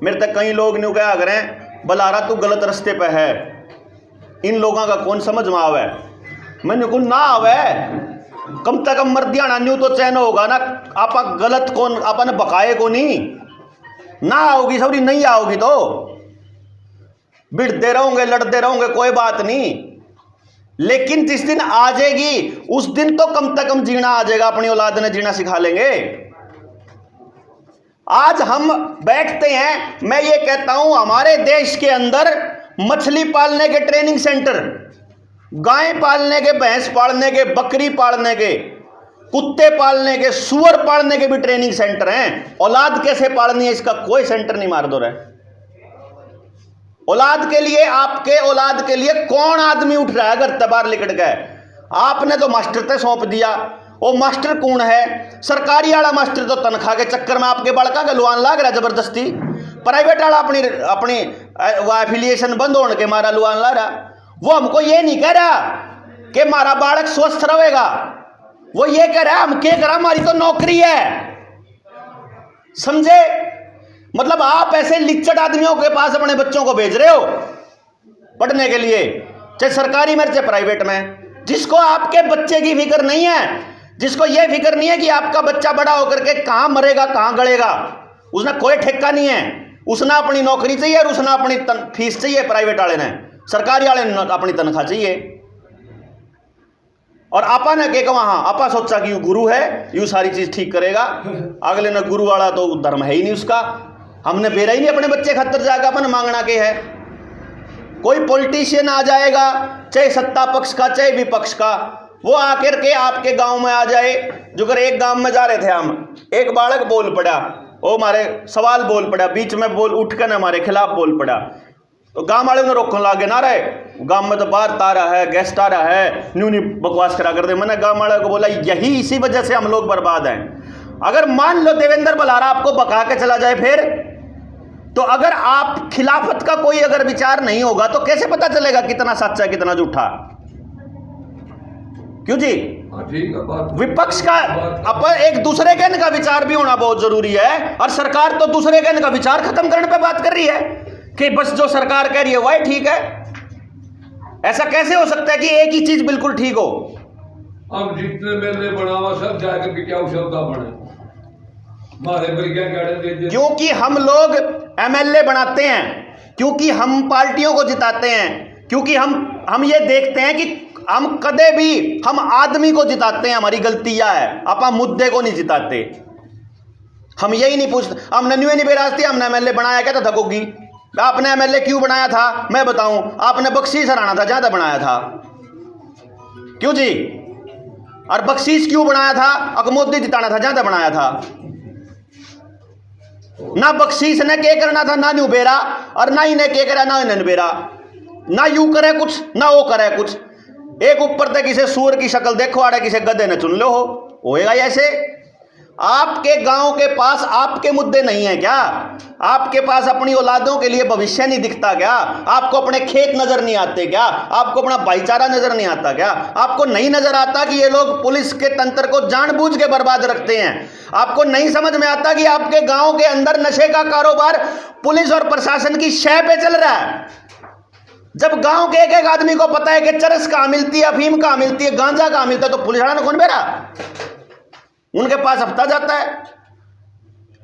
मेरे तक कई लोग न्यू क्या करें, बलारा तू गलत रास्ते पे है, इन लोगों का कौन समझ में आवे। मैंने को ना आवे, कम से कम मर्दियाना न्यू तो चैन होगा ना, आप गलत कौन अपन बकाए को नहीं ना आओगी, सबरी नहीं आओगी तो भिड़ते रहोगे, लड़ते रहोगे, कोई बात नहीं, लेकिन जिस दिन आ जाएगी उस दिन तो कम से कम जीना आ जाएगा, अपनी औलाद ने जीना सिखा लेंगे। आज हम बैठते हैं, मैं ये कहता हूं हमारे देश के अंदर मछली पालने के ट्रेनिंग सेंटर, गाय पालने के, भैंस पालने के, बकरी पालने के, कुत्ते पालने के, सुअर पालने के भी ट्रेनिंग सेंटर हैं। औलाद कैसे पालनी है इसका कोई सेंटर नहीं मार दो रहे। औलाद के लिए, आपके औलाद के लिए कौन आदमी उठ रहा है घर से बाहर लिकट गए। आपने तो मास्टर से सौंप दिया, वो मास्टर कौन है, सरकारी वाला मास्टर तो तनख्वाह के चक्कर में आपके बड़का का लुआन लाग रहा है जबरदस्ती। प्राइवेट वाला अपनी अपनी वो एफिलिएशन बंद होने के मारा लुआन ला रहा, वो हमको ये नहीं कह रहा कि हमारा बालक स्वस्थ रहेगा, वो ये कह रहा है हम क्या करा, हमारी तो नौकरी है। समझे? मतलब आप ऐसे लिच्चट आदमियों के पास अपने बच्चों को भेज रहे हो पढ़ने के लिए, चाहे सरकारी में चाहे प्राइवेट में, जिसको आपके बच्चे की फिक्र नहीं है, जिसको यह फिक्र नहीं है कि आपका बच्चा बड़ा होकर के कहां मरेगा कहां गड़ेगा, उसने कोई ठेका नहीं है। उसने अपनी नौकरी चाहिए और उसने अपनी फीस चाहिए, प्राइवेट वाले ने, सरकारी वाले ने अपनी तनख्वाह चाहिए। और आपा ने के वहां आपा सोचा कि यू गुरु है, यू सारी चीज ठीक करेगा, अगले ने गुरु वाला तो धर्म है ही नहीं उसका, हमने बेरा ही नहीं अपने बच्चे खातर जाएगा अपन मांगना के है। कोई पॉलिटिशियन आ जाएगा, चाहे सत्ता पक्ष का चाहे विपक्ष का, वो आकर के आपके गांव में आ जाए। जो कर एक गांव में जा रहे थे हम, एक बालक बोल पड़ा, वो हमारे सवाल बोल पड़ा, बीच में बोल उठ कर हमारे खिलाफ बोल पड़ा, तो गांव वाले उन्हें रोकने लगे, ना रहे गांव में तो बाहर तारा है, गेस्ट आ रहा है, न्यू न्यू बकवास करा कर दे। मैंने गांव वाले को बोला यही इसी वजह से हम लोग बर्बाद हैं। अगर मान लो देवेंद्र बलारा आपको बका के चला जाए फिर, तो अगर आप खिलाफत का कोई अगर विचार नहीं होगा तो कैसे पता चलेगा कितना सच्चा है कितना झूठा? क्यों जी? विपक्ष का अपन एक दूसरे के का विचार भी होना बहुत जरूरी है, और सरकार तो दूसरे के का विचार खत्म करने पे बात कर रही है कि बस जो सरकार कह रही है वही ठीक है। ऐसा कैसे हो सकता है कि एक ही चीज बिल्कुल ठीक हो? हम जितने मेले बनावा सब जाकर क्या शब्द बने क्योंकि हम लोग एमएलए बनाते हैं, क्योंकि हम पार्टियों को जिताते हैं, क्योंकि हम ये देखते हैं कि हम कदे भी हम आदमी को जिताते हैं, हमारी गलती यह है, आप मुद्दे को नहीं जिताते। हम यही नहीं पूछते, हमने न्यू नहीं बेराजती, हमने एमएलए बनाया क्या था धकोगी? आपने एमएलए क्यों बनाया था मैं बताऊं, आपने बख्शीश हराना था, ज्यादा बनाया था। क्यों जी? और बख्शीश क्यों बनाया था? अगर मोदी जिताना था, ज्यादा बनाया था। ना बख्शीश ने क्या करना था, ना न्यू बेरा, और ना ही ने क्या करा, ना इन्हें बेरा, ना यू करे कुछ ना वो करे कुछ। एक ऊपर तक किसी सूर की शक्ल देखो आड़े किसी गधे ने चुन लो होएगा ऐसे। आपके गांव के पास आपके मुद्दे नहीं है क्या? आपके पास अपनी औलादों के लिए भविष्य नहीं दिखता क्या? आपको अपने खेत नजर नहीं आते क्या? आपको अपना भाईचारा नजर नहीं आता क्या? आपको नहीं नजर आता कि ये लोग पुलिस के तंत्र को जानबूझ के बर्बाद रखते हैं? आपको नहीं समझ में आता कि आपके गांव के अंदर नशे का कारोबार पुलिस और प्रशासन की शय पे चल रहा है? जब गांव के एक एक आदमी को पता है कि चरस कहां मिलती है, अफीम कहां मिलती है, गांजा कहां मिलता है, तो पुलिस वाला ने कौन बेरा? उनके पास हफ्ता जाता है।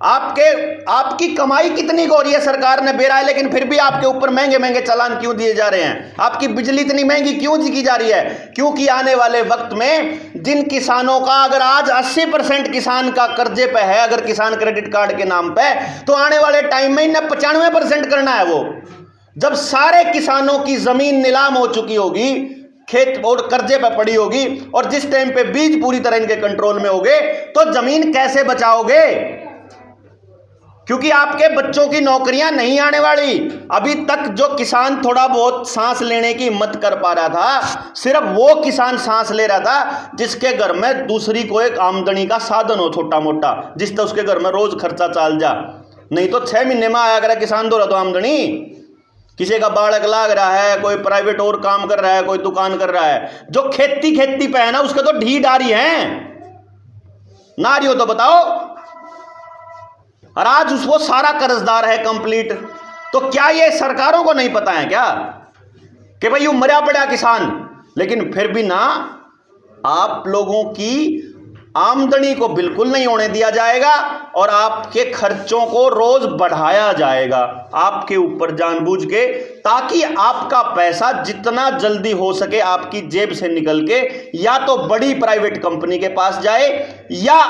आपकी कमाई कितनी हो रही है सरकार ने बेरा है, लेकिन फिर भी आपके ऊपर महंगे महंगे चालान क्यों दिए जा रहे हैं? आपकी बिजली इतनी महंगी क्यों की जा रही है? क्योंकि आने वाले वक्त में जिन किसानों का अगर आज 80% किसान का कर्जे पे है, अगर किसान क्रेडिट कार्ड के नाम पे, तो आने वाले टाइम में इन्हें 95% करना है। वो जब सारे किसानों की जमीन नीलाम हो चुकी होगी, खेत और कर्जे पे पड़ी होगी, और जिस टाइम पे बीज पूरी तरह इनके कंट्रोल में होंगे, तो जमीन कैसे बचाओगे? क्योंकि आपके बच्चों की नौकरियां नहीं आने वाली। अभी तक जो किसान थोड़ा बहुत सांस लेने की हिम्मत कर पा रहा था, सिर्फ वो किसान सांस ले रहा था जिसके घर में दूसरी को एक आमदनी का साधन हो छोटा मोटा, जिससे उसके घर में रोज खर्चा चाल जा। नहीं तो 6 महीने में आया करा किसान दो रहा तो आमदनी। किसी का बालक लाग रहा है, कोई प्राइवेट और काम कर रहा है, कोई दुकान कर रहा है, जो खेती पे है ना, उसके तो ढीठ आ रही है ना रही हो तो बताओ। और आज वो सारा कर्जदार है कंप्लीट। तो क्या ये सरकारों को नहीं पता है क्या कि भाई यू मरा पड़ा किसान? लेकिन फिर भी ना, आप लोगों की आमदनी को बिल्कुल नहीं होने दिया जाएगा और आपके खर्चों को रोज बढ़ाया जाएगा आपके ऊपर जानबूझ के, ताकि आपका पैसा जितना जल्दी हो सके आपकी जेब से निकल के या तो बड़ी प्राइवेट कंपनी के पास जाए या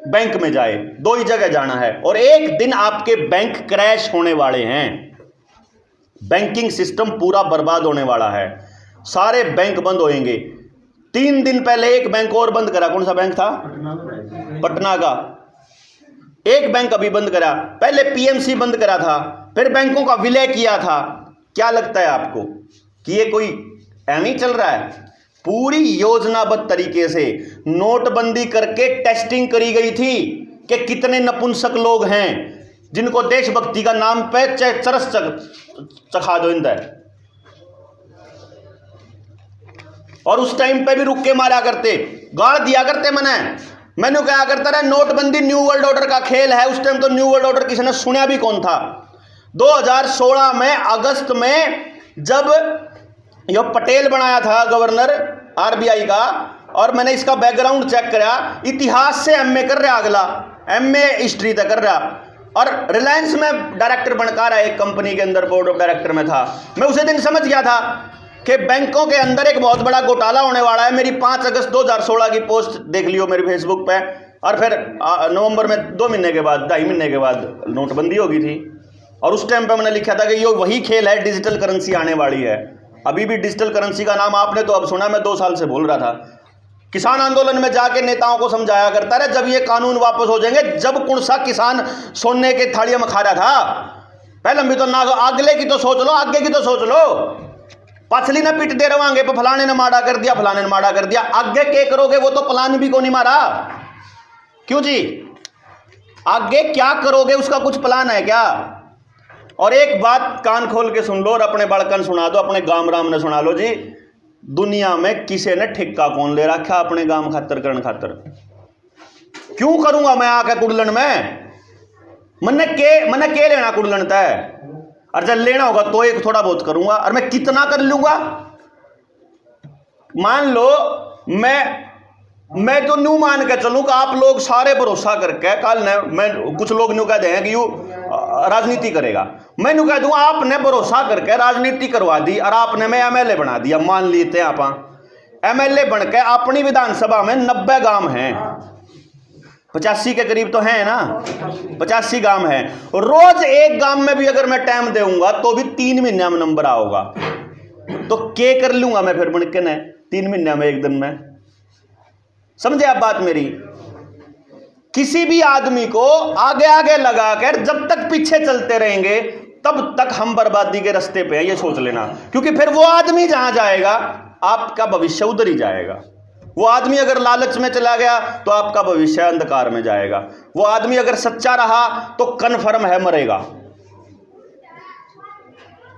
बैंक में जाए। 2 ही जगह जाना है। और एक दिन आपके बैंक क्रैश होने वाले हैं, बैंकिंग सिस्टम पूरा बर्बाद होने वाला है, सारे बैंक बंद होंगे। 3 दिन पहले एक बैंक और बंद करा। कौन सा बैंक था? पटना का। एक बैंक अभी बंद करा, पहले पीएमसी बंद करा था, फिर बैंकों का विलय किया था। क्या लगता है आपको कि ये कोई ऐसे ही चल रहा है? पूरी योजनाबद्ध तरीके से नोटबंदी करके टेस्टिंग करी गई थी कि कितने नपुंसक लोग हैं जिनको देशभक्ति का नाम पे चरस चखा दो इंदर। और उस टाइम पे भी रुक के मारा करते, गाड़ दिया करते। मैंने क्या करता रहा, नोटबंदी न्यू वर्ल्ड ऑर्डर का खेल है। उस टाइम तो न्यू वर्ल्ड ऑर्डर किसी ने सुना भी कौन था। 2016 में अगस्त में जब ये पटेल बनाया था गवर्नर आरबीआई का, और मैंने इसका बैकग्राउंड चेक करा, इतिहास से एमए कर रहा, अगला एमए हिस्ट्री तक कर रहा, और रिलायंस में डायरेक्टर बनकर रहा, एक कंपनी के अंदर बोर्ड ऑफ डायरेक्टर में था। मैं उसे दिन समझ गया था कि बैंकों के अंदर एक बहुत बड़ा घोटाला होने वाला है। मेरी 5 अगस्त 2016 की पोस्ट देख लियो मेरी फेसबुक पे। और फिर नवंबर में 2 महीने के बाद, 2.5 महीने के बाद नोटबंदी होगी थी, और उस टाइम पे मैंने लिखा था कि ये वही खेल है, डिजिटल करेंसी आने वाली है। अभी भी डिजिटल करेंसी का नाम आपने तो अब सुना, मैं 2 साल से बोल रहा था। किसान आंदोलन में जाके नेताओं को समझाया करता है, जब ये कानून वापस हो जाएंगे। जब कौन सा किसान सोने के थालियों में खा रहा था, पहले भी तो ना, अगले की तो सोच लो, आगे की तो सोच लो। पछली ने पिट दे रवांगे, फलाने ने माड़ा कर दिया, फलाने ने माड़ा कर दिया, आगे क्या करोगे? वो तो प्लान भी को नहीं मारा। क्यों जी? आगे क्या करोगे उसका कुछ प्लान है क्या? और एक बात कान खोल के सुन लो और अपने बड़कन सुना दो, अपने गांव राम ने सुना लो जी। दुनिया में किसी ने ठेका कौन ले रखा अपने गांव खातर करण खातर? क्यों करूंगा मैं आके कुड़लन में? मन्ने के लेना कुड़लन तय? और जब लेना होगा तो एक थोड़ा बहुत करूंगा, और मैं कितना कर लूंगा? मान लो मैं तो न्यू मान के चलूं कि आप लोग सारे भरोसा करके कल ने, मैं कुछ लोग न्यू कह दें कि यू राजनीति करेगा, मैं न्यू कह दूंगा आपने भरोसा करके राजनीति करवा दी और आपने मैं एमएलए बना दिया। मान लेते हैं आप एमएलए बन के, अपनी विधानसभा में 90 गांव हैं, 85 के करीब तो हैं ना, 85 गांव हैं। रोज एक गांव में भी अगर मैं टाइम दूंगा तो भी 3 महीने में नंबर आओगा। तो क्या कर लूंगा मैं फिर बन के न 3 महीने में, 1 दिन में? समझे आप बात मेरी? किसी भी आदमी को आगे आगे लगाकर जब तक पीछे चलते रहेंगे तब तक हम बर्बादी के रास्ते पे हैं, ये सोच लेना। क्योंकि फिर वो आदमी जहां जाएगा आपका भविष्य उधर ही जाएगा। वो आदमी अगर लालच में चला गया तो आपका भविष्य अंधकार में जाएगा। वो आदमी अगर सच्चा रहा तो कन्फर्म है मरेगा।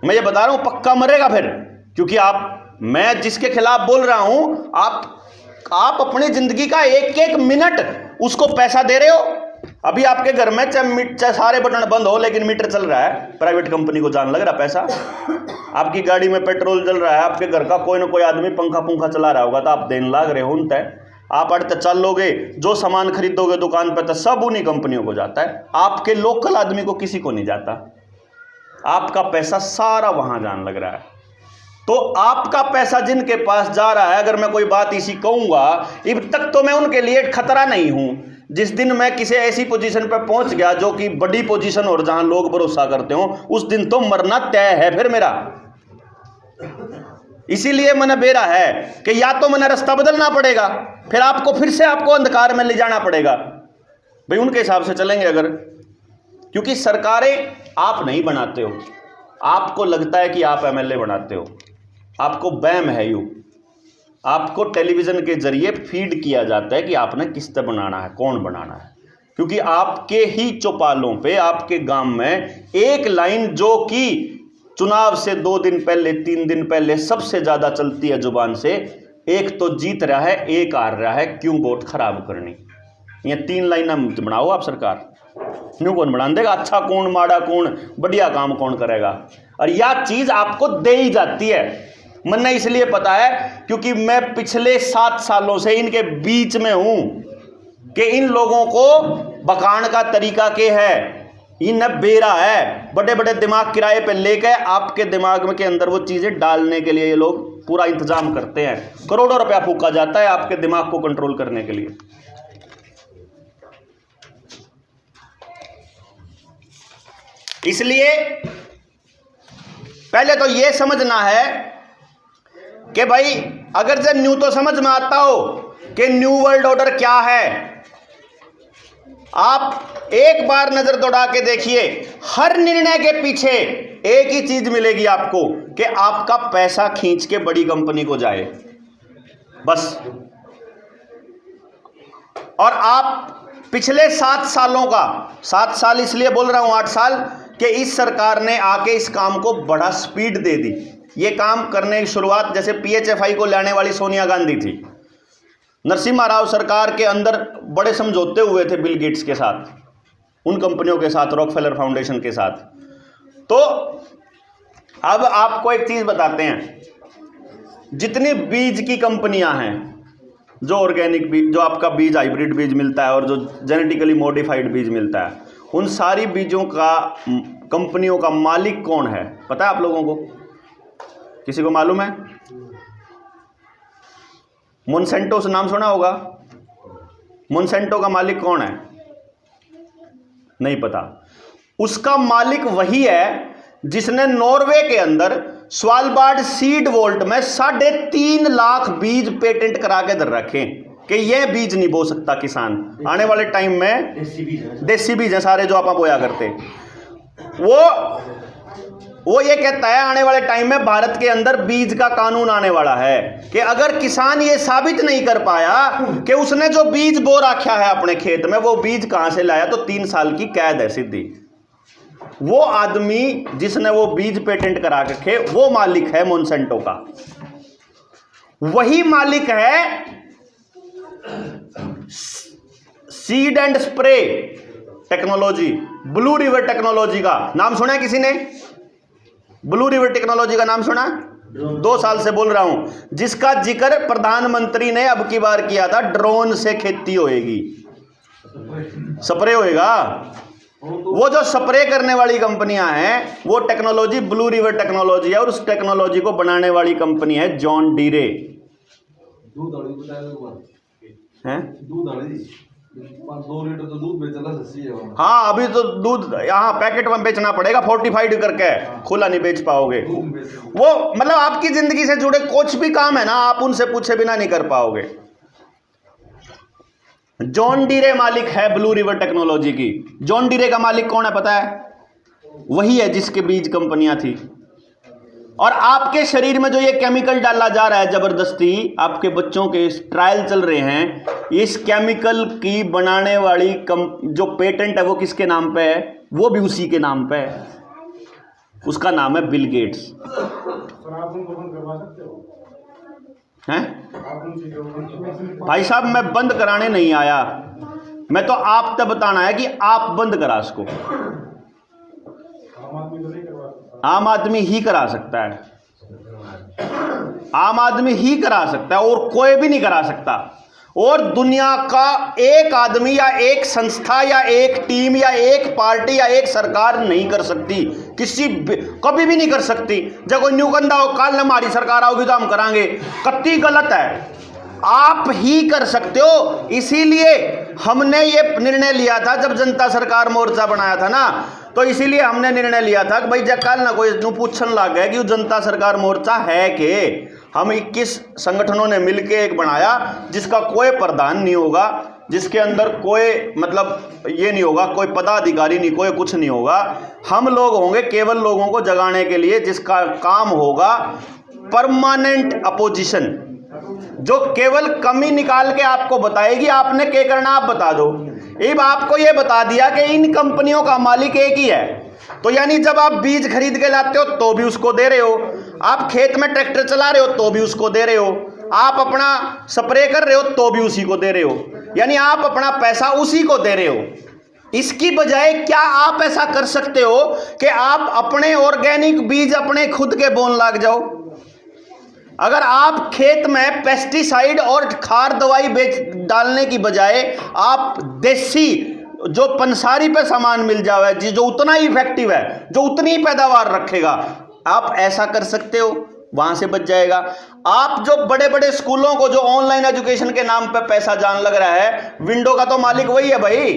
मैं ये बता रहा हूं, पक्का मरेगा फिर। क्योंकि मैं जिसके खिलाफ बोल रहा हूं, आप अपनी जिंदगी का एक एक मिनट उसको पैसा दे रहे हो। अभी आपके घर में चाहे सारे बटन बंद हो लेकिन मीटर चल रहा है, प्राइवेट कंपनी को जान लग रहा पैसा। आपकी गाड़ी में पेट्रोल जल रहा है, आपके घर का कोई ना कोई आदमी पंखा चला रहा होगा, तो आप देन लाग रहे हो उन तय। आप अड़ते चल लोगे, जो सामान खरीदोगे दुकान पर तो सब उन्हीं कंपनियों को जाता है, आपके लोकल आदमी को किसी को नहीं जाता। आपका पैसा सारा वहां जान लग रहा है। तो आपका पैसा जिनके पास जा रहा है, अगर मैं कोई बात इसी कहूंगा, अब तक तो मैं उनके लिए खतरा नहीं हूं। जिस दिन मैं किसी ऐसी पोजीशन पर पहुंच गया जो कि बड़ी पोजीशन और जहां लोग भरोसा करते हो, उस दिन तो मरना तय है फिर मेरा। इसीलिए मैंने बेरा है कि या तो मैंने रास्ता बदलना पड़ेगा, फिर आपको अंधकार में ले जाना पड़ेगा। भाई उनके हिसाब से चलेंगे अगर, क्योंकि सरकारें आप नहीं बनाते हो। आपको लगता है कि आप एमएलए बनाते हो, आपको बैम है यू, आपको टेलीविजन के जरिए फीड किया जाता है कि आपने किस तरह बनाना है, कौन बनाना है। क्योंकि आपके ही चौपालों पे, आपके गांव में एक लाइन जो कि चुनाव से 2 दिन पहले, 3 दिन पहले सबसे ज्यादा चलती है जुबान से, एक तो जीत रहा है, एक हार रहा है, क्यों वोट खराब करनी। ये 3 लाइन बनाओ आप सरकार, न्यू कौन बना देगा? अच्छा कौन, माड़ा कौन, बढ़िया काम कौन करेगा? और यह चीज आपको दे ही जाती है। मैंने इसलिए पता है क्योंकि मैं पिछले 7 सालों से इनके बीच में हूं कि इन लोगों को बकान का तरीका क्या है, इन बेरा है। बड़े बड़े दिमाग किराए पे लेके आपके दिमाग में के अंदर वो चीजें डालने के लिए ये लोग पूरा इंतजाम करते हैं। करोड़ों रुपया फूका जाता है आपके दिमाग को कंट्रोल करने के लिए। इसलिए पहले तो ये समझना है कि भाई अगर जब न्यू तो समझ में आता हो कि न्यू वर्ल्ड ऑर्डर क्या है, आप एक बार नजर दौड़ा के देखिए, हर निर्णय के पीछे एक ही चीज मिलेगी आपको कि आपका पैसा खींच के बड़ी कंपनी को जाए, बस। और आप पिछले 7 सालों का, 7 साल इसलिए बोल रहा हूं, 8 साल, कि इस सरकार ने आके इस काम को बड़ा स्पीड दे दी। ये काम करने की शुरुआत जैसे PHFI को लाने वाली सोनिया गांधी थी, नरसिम्हा राव सरकार के अंदर बड़े समझौते हुए थे बिल गेट्स के साथ, उन कंपनियों के साथ, रॉकफेलर फाउंडेशन के साथ। तो अब आपको एक चीज बताते हैं, जितनी बीज की कंपनियां हैं, जो ऑर्गेनिक बीज, जो आपका बीज हाइब्रिड बीज मिलता है और जो जेनेटिकली मॉडिफाइड बीज मिलता है, उन सारी बीजों का, कंपनियों का मालिक कौन है पता है आप लोगों को? किसी को मालूम है? मोनसेंटो से नाम सुना होगा? मोनसेंटो का मालिक कौन है? नहीं पता। उसका मालिक वही है जिसने नॉर्वे के अंदर स्वालबार्ड सीड वोल्ट में 3.5 लाख बीज पेटेंट करा के धर रखे कि यह बीज नहीं बो सकता किसान आने वाले टाइम में। देसी बीज है सारे जो आप बोया करते। वो ये कहता है आने वाले टाइम में भारत के अंदर बीज का कानून आने वाला है कि अगर किसान ये साबित नहीं कर पाया कि उसने जो बीज बो रखा है अपने खेत में वो बीज कहां से लाया, तो 3 साल की कैद है सीधी। वो आदमी जिसने वो बीज पेटेंट करा रखे वो मालिक है मोनसेंटो का। वही मालिक है seed and spray technology, blue river technology का नाम सुना है किसी ने? ब्लू रिवर टेक्नोलॉजी का नाम सुना? 2 साल से बोल रहा हूं, जिसका जिक्र प्रधानमंत्री ने अब की बार किया था। ड्रोन से खेती होएगी, स्प्रे होएगा। वो जो स्प्रे करने वाली कंपनियां हैं वो टेक्नोलॉजी ब्लू रिवर टेक्नोलॉजी है, और उस टेक्नोलॉजी को बनाने वाली कंपनी है जॉन डीरे। हैं? 2 लीटर तो दूध बेचना सस्ती है। हाँ, अभी तो दूध यहाँ पैकेट में बेचना पड़ेगा, फोर्टिफाइड करके, खुला नहीं बेच पाओगे। वो मतलब आपकी जिंदगी से जुड़े कुछ भी काम है ना, आप उनसे पूछे बिना नहीं कर पाओगे। जॉन डीरे मालिक है ब्लू रिवर टेक्नोलॉजी की। जॉन डीरे का मालिक कौन है पता है? वही है जिसके बीज कंपनियां थी। और आपके शरीर में जो ये केमिकल डाला जा रहा है जबरदस्ती, आपके बच्चों के ट्रायल चल रहे हैं, इस केमिकल की बनाने वाली जो पेटेंट है वो किसके नाम पे है? वो भी उसी के नाम पे है, उसका नाम है बिल गेट्स। हैं? भाई साहब, मैं बंद कराने नहीं आया, मैं तो आप तक बताना है कि आप बंद करा इसको। आम आदमी ही करा सकता है, आम आदमी ही करा सकता है, और कोई भी नहीं करा सकता। और दुनिया का एक आदमी या एक संस्था या एक टीम या एक पार्टी या एक सरकार नहीं कर सकती, कभी भी नहीं कर सकती। जब कोई न्यू कंधा हो, काल हमारी सरकार आओगी तो हम करांगे, कतई गलत है। आप ही कर सकते हो। इसीलिए हमने ये निर्णय लिया था, जब जनता सरकार मोर्चा बनाया था ना, तो इसीलिए हमने निर्णय लिया था कि भाई जब कल ना कोई पूछने लग गया कि जनता सरकार मोर्चा है कि हम 21 संगठनों ने मिलकर एक बनाया जिसका कोई प्रधान नहीं होगा, जिसके अंदर कोई मतलब ये नहीं होगा, कोई पदाधिकारी नहीं, कोई कुछ नहीं होगा। हम लोग होंगे केवल लोगों को जगाने के लिए, जिसका काम होगा परमानेंट अपोजिशन, जो केवल कमी निकाल के आपको बताएगी आपने क्या करना, आप बता दो। अब आपको ये बता दिया कि इन कंपनियों का मालिक एक ही है, तो यानी जब आप बीज खरीद के लाते हो तो भी उसको दे रहे हो, आप खेत में ट्रैक्टर चला रहे हो तो भी उसको दे रहे हो, आप अपना स्प्रे कर रहे हो तो भी उसी को दे रहे हो, यानी आप अपना पैसा उसी को दे रहे हो। इसकी बजाय क्या आप ऐसा कर सकते हो कि आप अपने ऑर्गेनिक बीज अपने खुद के बोन लग जाओ? अगर आप खेत में पेस्टिसाइड और खाद दवाई डालने की बजाय आप देसी जो पंसारी पे सामान मिल जाए, जो उतना ही इफेक्टिव है, जो उतनी ही पैदावार रखेगा, आप ऐसा कर सकते हो, वहां से बच जाएगा। आप जो बड़े बड़े स्कूलों को जो ऑनलाइन एजुकेशन के नाम पे पैसा जान लग रहा है, विंडो का तो मालिक वही है भाई,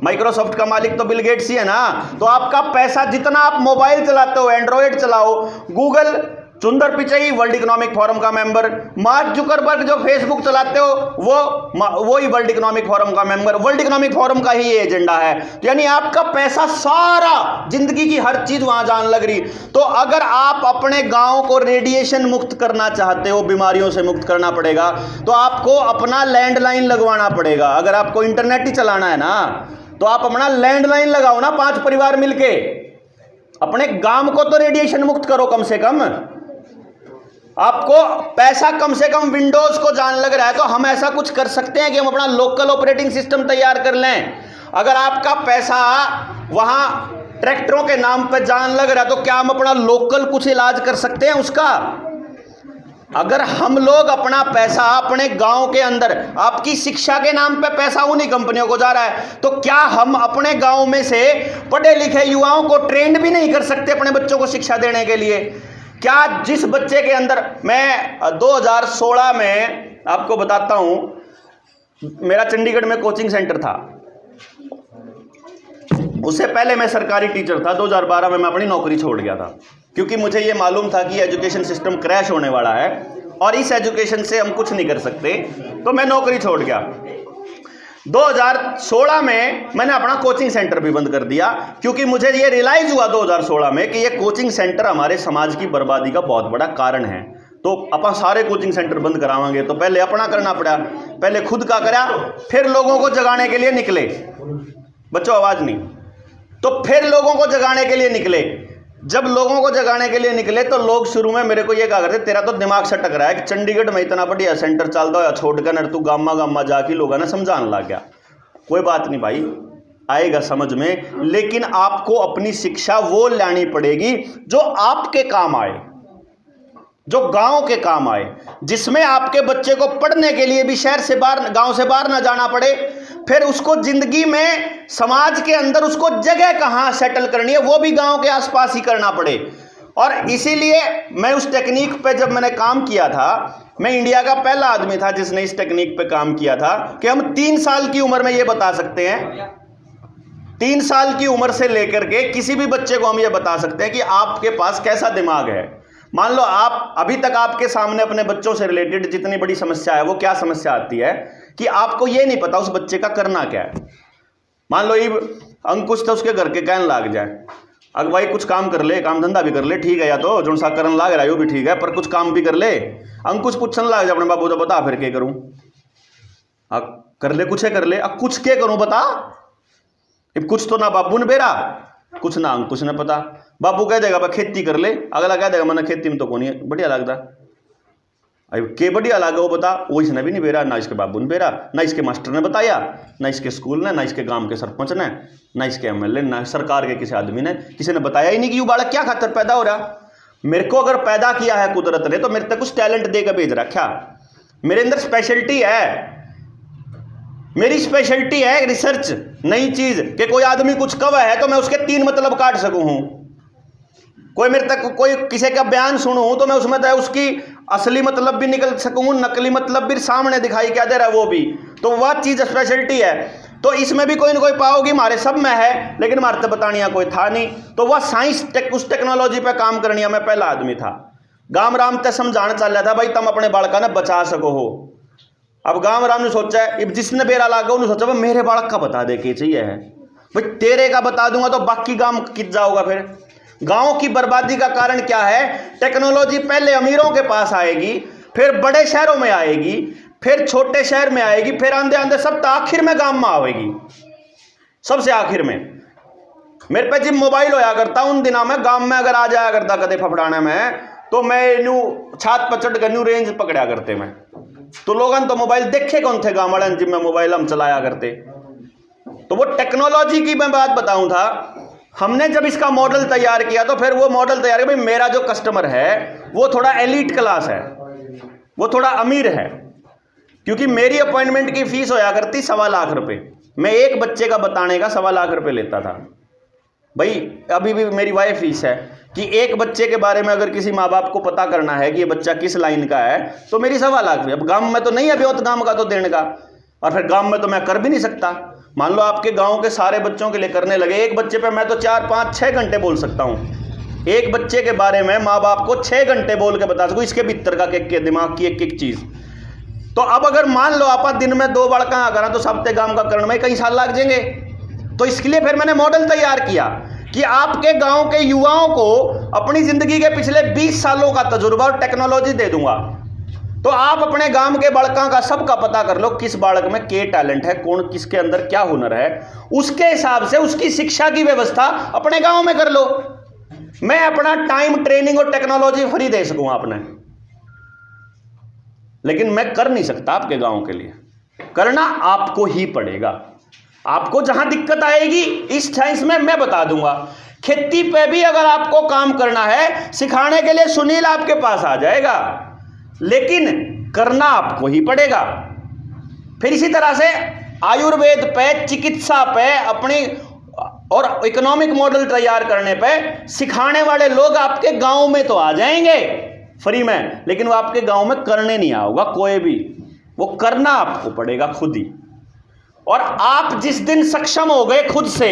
माइक्रोसॉफ्ट का मालिक तो बिल गेट्स ही है ना। तो आपका पैसा जितना आप मोबाइल चलाते हो, एंड्रॉयड चलाओ, गूगल सुंदर पिचाई वर्ल्ड इकोनॉमिक फोरम का मेंबर, मार्क जुकरबर्ग जो फेसबुक चलाते हो वो ही वर्ल्ड इकोनॉमिक फोरम का मेंबर, वर्ल्ड इकोनॉमिक फोरम का ही ये एजेंडा है। तो यानी आपका पैसा सारा, जिंदगी की हर चीज वहां जान लग रही। तो अगर आप अपने गांव को रेडिएशन मुक्त करना चाहते हो, बीमारियों से मुक्त करना पड़ेगा, तो आपको अपना लैंडलाइन लगवाना पड़ेगा। अगर आपको इंटरनेट ही चलाना है ना, तो आप अपना लैंडलाइन लगाओ ना, 5 परिवार मिलके अपने गांव को तो रेडिएशन मुक्त करो। कम से कम आपको पैसा कम से कम विंडोज को जान लग रहा है, तो हम ऐसा कुछ कर सकते हैं कि हम अपना लोकल ऑपरेटिंग सिस्टम तैयार कर लें। अगर आपका पैसा वहां ट्रैक्टरों के नाम पे जान लग रहा है, तो क्या हम अपना लोकल कुछ इलाज कर सकते हैं उसका? अगर हम लोग अपना पैसा अपने गांव के अंदर, आपकी शिक्षा के नाम पे पैसा उन्हीं कंपनियों को जा रहा है, तो क्या हम अपने गांव में से पढ़े लिखे युवाओं को ट्रेंड भी नहीं कर सकते अपने बच्चों को शिक्षा देने के लिए? क्या जिस बच्चे के अंदर, मैं 2016 में आपको बताता हूं, मेरा चंडीगढ़ में कोचिंग सेंटर था। उससे पहले मैं सरकारी टीचर था। 2012 में मैं अपनी नौकरी छोड़ गया था, क्योंकि मुझे ये मालूम था कि एजुकेशन सिस्टम क्रैश होने वाला है और इस एजुकेशन से हम कुछ नहीं कर सकते, तो मैं नौकरी छोड़ गया। 2016 में मैंने अपना कोचिंग सेंटर भी बंद कर दिया, क्योंकि मुझे ये रियलाइज हुआ 2016 में कि ये कोचिंग सेंटर हमारे समाज की बर्बादी का बहुत बड़ा कारण है। तो अपन सारे कोचिंग सेंटर बंद करावांगे, तो पहले अपना करना पड़ा, पहले खुद का करा, फिर लोगों को जगाने के लिए निकले। बच्चों आवाज नहीं। तो फिर लोगों को जगाने के लिए निकले। जब लोगों को जगाने के लिए निकले, तो लोग शुरू में मेरे को ये कहा करते, तेरा तो दिमाग सटक रहा है कि चंडीगढ़ में इतना बढ़िया सेंटर चलता है, छोड़कर न तू गामा गामा जाके लोगों ने समझाने लग गया। कोई बात नहीं भाई, आएगा समझ में, लेकिन आपको अपनी शिक्षा वो लानी पड़ेगी जो आपके काम आए, जो गांव के काम आए, जिसमें आपके बच्चे को पढ़ने के लिए भी शहर से बाहर, गांव से बाहर ना जाना पड़े। फिर उसको जिंदगी में, समाज के अंदर उसको जगह कहां सेटल करनी है, वो भी गांव के आसपास ही करना पड़े। और इसीलिए मैं उस टेक्निक पे जब मैंने काम किया था, मैं इंडिया का पहला आदमी था जिसने इस टेक्निक पे काम किया था कि हम 3 साल की उम्र में ये बता सकते हैं, 3 साल की उम्र से लेकर के किसी भी बच्चे को हम ये बता सकते हैं कि आपके पास कैसा दिमाग है। मान लो आप अभी तक आपके सामने अपने बच्चों से रिलेटेड जितनी बड़ी समस्या है, वो क्या समस्या आती है कि आपको ये नहीं पता उस बच्चे का करना क्या है। मान लो ये अंकुश तो उसके घर के कहने लाग जाए, अगर भाई कुछ काम कर ले, काम धंधा भी कर ले, ठीक है, या तो जो सा करन लाग रहा है वो भी ठीक है, पर कुछ काम भी कर ले। अंकुश पूछने लाग जाए अपने बाबू तो बता फिर क्या करूं, कर ले कुछ है कर ले, अब कुछ क्या करूं बता। अब कुछ तो ना बाबू ने बेरा, कुछ ना अंकुश ने पता। बाबू कह देगा खेती कर ले, अगला कह देगा मैंने खेती में तो कौन है बढ़िया लगता, अब के बढ़िया लगा वो बता, वो इसने भी नहीं बेरा, ना इसके बाबू ने बेरा, ना इसके मास्टर ने बताया, ना इसके स्कूल ने, ना इसके गांव के सरपंच ने, ना इसके एमएलए, ना सरकार के किसी आदमी ने, किसी ने बताया ही नहीं कि ये बालक क्या खातर पैदा हो रहा। मेरे को अगर पैदा किया है कुदरत ने, तो मेरे तक कुछ टैलेंट देकर भेज रखा। मेरे अंदर स्पेशलिटी है, मेरी स्पेशलिटी है रिसर्च, नई चीज, कि कोई आदमी कुछ कव है तो मैं उसके 3 मतलब काट सकूं हूं। कोई मेरे तक कोई किसी का बयान सुनूं तो मैं उसमें तो उसकी असली मतलब भी निकल सकूं, नकली मतलब भी सामने दिखाई क्या दे रहा है वो भी, तो वह चीज स्पेशलिटी है। तो इसमें भी कोई ना कोई पाओगी, हमारे सब में है, लेकिन हमारे तो बतानिया कोई था नहीं। तो वह साइंस उस टेक्नोलॉजी पे काम करनी मैं पहला आदमी था। गांव राम ते समझाना चल रहा था भाई तुम अपने बालका ने बचा सको हो। अब गांव राम ने सोचा है, जिसने बेरा लागा उन्होंने सोचा भाई मेरे बालक का बता दे के चाहिए है, भाई तेरे का बता दूंगा तो बाकी गांव कित जाओगा। फिर गांव की बर्बादी का कारण क्या है? टेक्नोलॉजी पहले अमीरों के पास आएगी, फिर बड़े शहरों में आएगी, फिर छोटे शहर में आएगी, फिर आंधे आंधे सब तो आखिर में गांव में आएगी। सबसे आखिर में मेरे पे जिब मोबाइल होया करता उन दिनों में गांव में अगर आ जाया करता कदे फफड़ाने में, तो मैं न्यू छात पर चढ़ कर न्यू रेंज पकड़ा करते मैं, तो लोगन तो मोबाइल देखे कौन थे गांव वाले जिब में मोबाइल हम चलाया करते। तो वो टेक्नोलॉजी की मैं बात बताऊं था, हमने जब इसका मॉडल तैयार किया तो फिर वो मॉडल तैयार किया भाई मेरा जो कस्टमर है वो थोड़ा एलीट क्लास है, वो थोड़ा अमीर है, क्योंकि मेरी अपॉइंटमेंट की फीस होया करती 1.25 लाख रुपए। मैं एक बच्चे का बताने का 1.25 लाख रुपए लेता था। भाई अभी भी मेरी वाही फीस है कि एक बच्चे के बारे में अगर किसी माँ बाप को पता करना है कि ये बच्चा किस लाइन का है तो मेरी 1.25 लाख रुपये। अब गांव में तो नहीं, अभी गांव का तो देने का, और फिर गांव में तो मैं कर भी नहीं सकता। मान लो आपके गांव के सारे बच्चों के लिए करने लगे, एक बच्चे पे मैं तो 4, 5, 6 घंटे बोल सकता हूं, एक बच्चे के बारे में माँ बाप को 6 घंटे बोल के बता सकूं, इसके भीतर का के दिमाग की एक एक चीज। तो अब अगर मान लो आप दिन में 2 बड़का करा तो सप्ते गांव का करण में कई साल लग जाएंगे। तो इसके लिए फिर मैंने मॉडल तैयार किया कि आपके गांव के युवाओं को अपनी जिंदगी के पिछले 20 सालों का तजुर्बा और टेक्नोलॉजी दे दूंगा। तो आप अपने गांव के बालकों का सबका पता कर लो, किस बालक में क्या टैलेंट है, कौन किसके अंदर क्या हुनर है, उसके हिसाब से उसकी शिक्षा की व्यवस्था अपने गांव में कर लो। मैं अपना टाइम, ट्रेनिंग और टेक्नोलॉजी फ्री दे सकूं आपने, लेकिन मैं कर नहीं सकता आपके गांव के लिए। करना आपको ही पड़ेगा। आपको जहां दिक्कत आएगी इस साइंस में मैं बता दूंगा। खेती पे भी अगर आपको काम करना है, सिखाने के लिए सुनील आपके पास आ जाएगा, लेकिन करना आपको ही पड़ेगा। फिर इसी तरह से आयुर्वेद पे, चिकित्सा पे, अपनी और इकोनॉमिक मॉडल तैयार करने पे सिखाने वाले लोग आपके गांव में तो आ जाएंगे फ्री में, लेकिन वो आपके गांव में करने नहीं आओगा कोई भी। वो करना आपको पड़ेगा खुद ही। और आप जिस दिन सक्षम हो गए खुद से,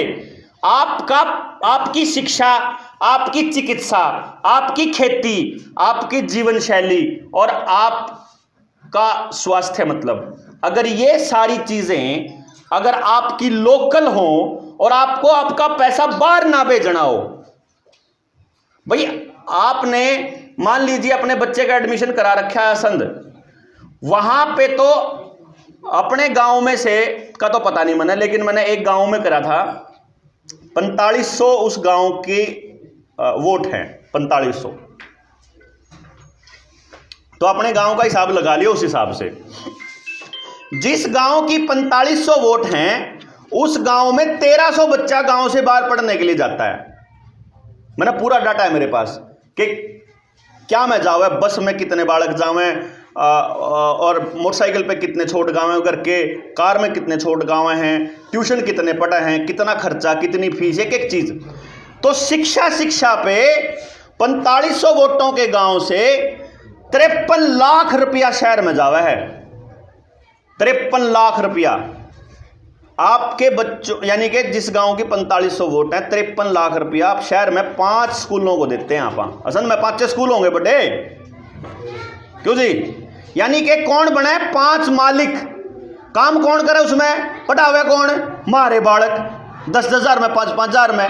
आपकी शिक्षा, आपकी चिकित्सा, आपकी खेती, आपकी जीवन शैली और आपका स्वास्थ्य, मतलब अगर ये सारी चीजें अगर आपकी लोकल हो और आपको आपका पैसा बाहर ना भेजना हो, भाई आपने मान लीजिए अपने बच्चे का एडमिशन करा रखा है असंध, वहां पे तो अपने गांव में से का तो पता नहीं मैंने, लेकिन मैंने एक गांव में करा था, 4500 उस गांव के वोट हैं, 4500। तो अपने गांव का हिसाब लगा लियो। उस हिसाब से जिस गांव की 4500 वोट हैं, उस गांव में 1300 बच्चा गांव से बाहर पढ़ने के लिए जाता है। मैंने पूरा डाटा है मेरे पास कि क्या मैं जाऊँ, बस में कितने बालक जावें, और मोटरसाइकिल पे कितने छोट गाँव हैं करके, कार में कितने छोट गाँव हैं, ट्यूशन कितने पढ़े हैं, कितना खर्चा, कितनी फीस, एक एक चीज। तो शिक्षा पे 4500 वोटों के गांव से 53 लाख रुपया शहर में जावा है। 53 लाख रुपया आपके बच्चों, यानी कि जिस गांव की 4500 वोट है, 53 लाख रुपया आप शहर में 5 स्कूलों को देते हैं। आप असल में 5 स्कूल होंगे बड़े, क्यों जी? यानी कि कौन बना है? 5 मालिक। काम कौन करे उसमें? पढ़ावे कौन? मारे बालक 10-10 हजार में, 5-5 हजार में,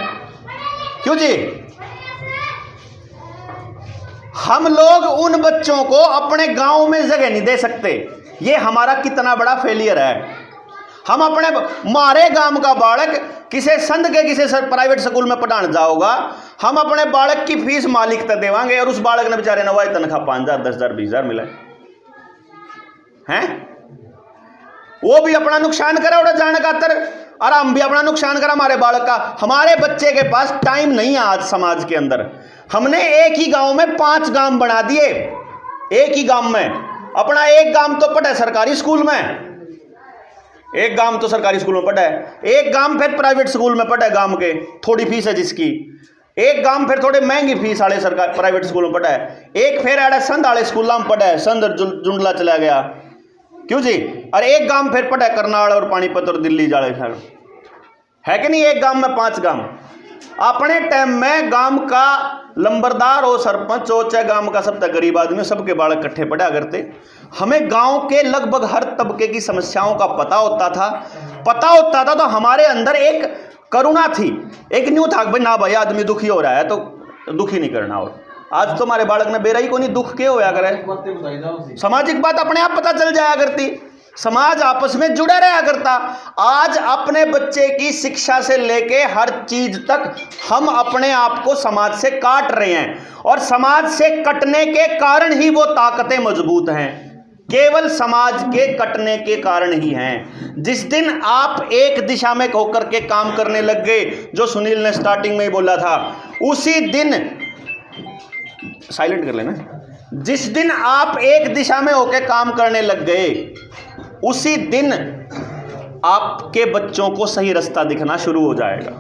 क्यों जी? हम लोग उन बच्चों को अपने गांव में जगह नहीं दे सकते। ये हमारा कितना बड़ा फेलियर है। हम अपने मारे गांव का बालक किसी संत के किसी प्राइवेट स्कूल में पढ़ाने जाओगा, हम अपने बालक की फीस मालिक तक देवांगे और उस बालक ने बेचारे नवाई तनख्वाह 5,000, 10,000, 20,000 मिला है। वो भी अपना नुकसान करा उड़ा जाने खातर, और हम भी अपना नुकसान करा हमारे बालक का। हमारे बच्चे के पास टाइम नहीं है आज समाज के अंदर। हमने एक ही गांव में 5 गांव बना दिए। एक ही गांव में अपना एक गांव तो पढ़ा सरकारी स्कूल में, एक गांव तो सरकारी स्कूल में पढ़ा है, एक गांव फिर प्राइवेट स्कूल में पढ़ा है, गांव के थोड़ी फीस है जिसकी, एक गांव फिर थोड़े महंगी फीस वाले सरकार प्राइवेट स्कूल में पढ़ा है, एक फिर आड़ा संध वाले स्कूल में पढ़ा है, संध जुंडला चला गया, क्यों जी? और एक गांव फिर पढ़ा है करनाल और पानीपत और दिल्ली जाले है कि नहीं? एक गांव में 5 गांव। अपने टाइम में गांव का लंबरदार और सरपंच हो, चाहे गांव का सबसे गरीब आदमी, सबके बालक इकट्ठे पढ़ा करते। हमें गांव के लगभग हर तबके की समस्याओं का पता होता था। तो हमारे अंदर एक करुणा थी, एक न्यू था भाई ना भाई आदमी दुखी हो रहा है तो दुखी नहीं करना। और आज तो हमारे बालक ने बेराई को नहीं दुख के होया करे, सामाजिक बात अपने आप पता चल जाया करती, समाज आपस में जुड़ा रहा करता। आज अपने बच्चे की शिक्षा से लेके हर चीज तक हम अपने आप को समाज से काट रहे हैं, और समाज से कटने के कारण ही वो ताकतें मजबूत हैं। केवल समाज के कटने के कारण ही हैं। जिस दिन आप एक दिशा में होकर के काम करने लग गए, जो सुनील ने स्टार्टिंग में ही बोला था, उसी दिन साइलेंट कर लेना, जिस दिन आप एक दिशा में होकर काम करने लग गए, उसी दिन आपके बच्चों को सही रास्ता दिखना शुरू हो जाएगा।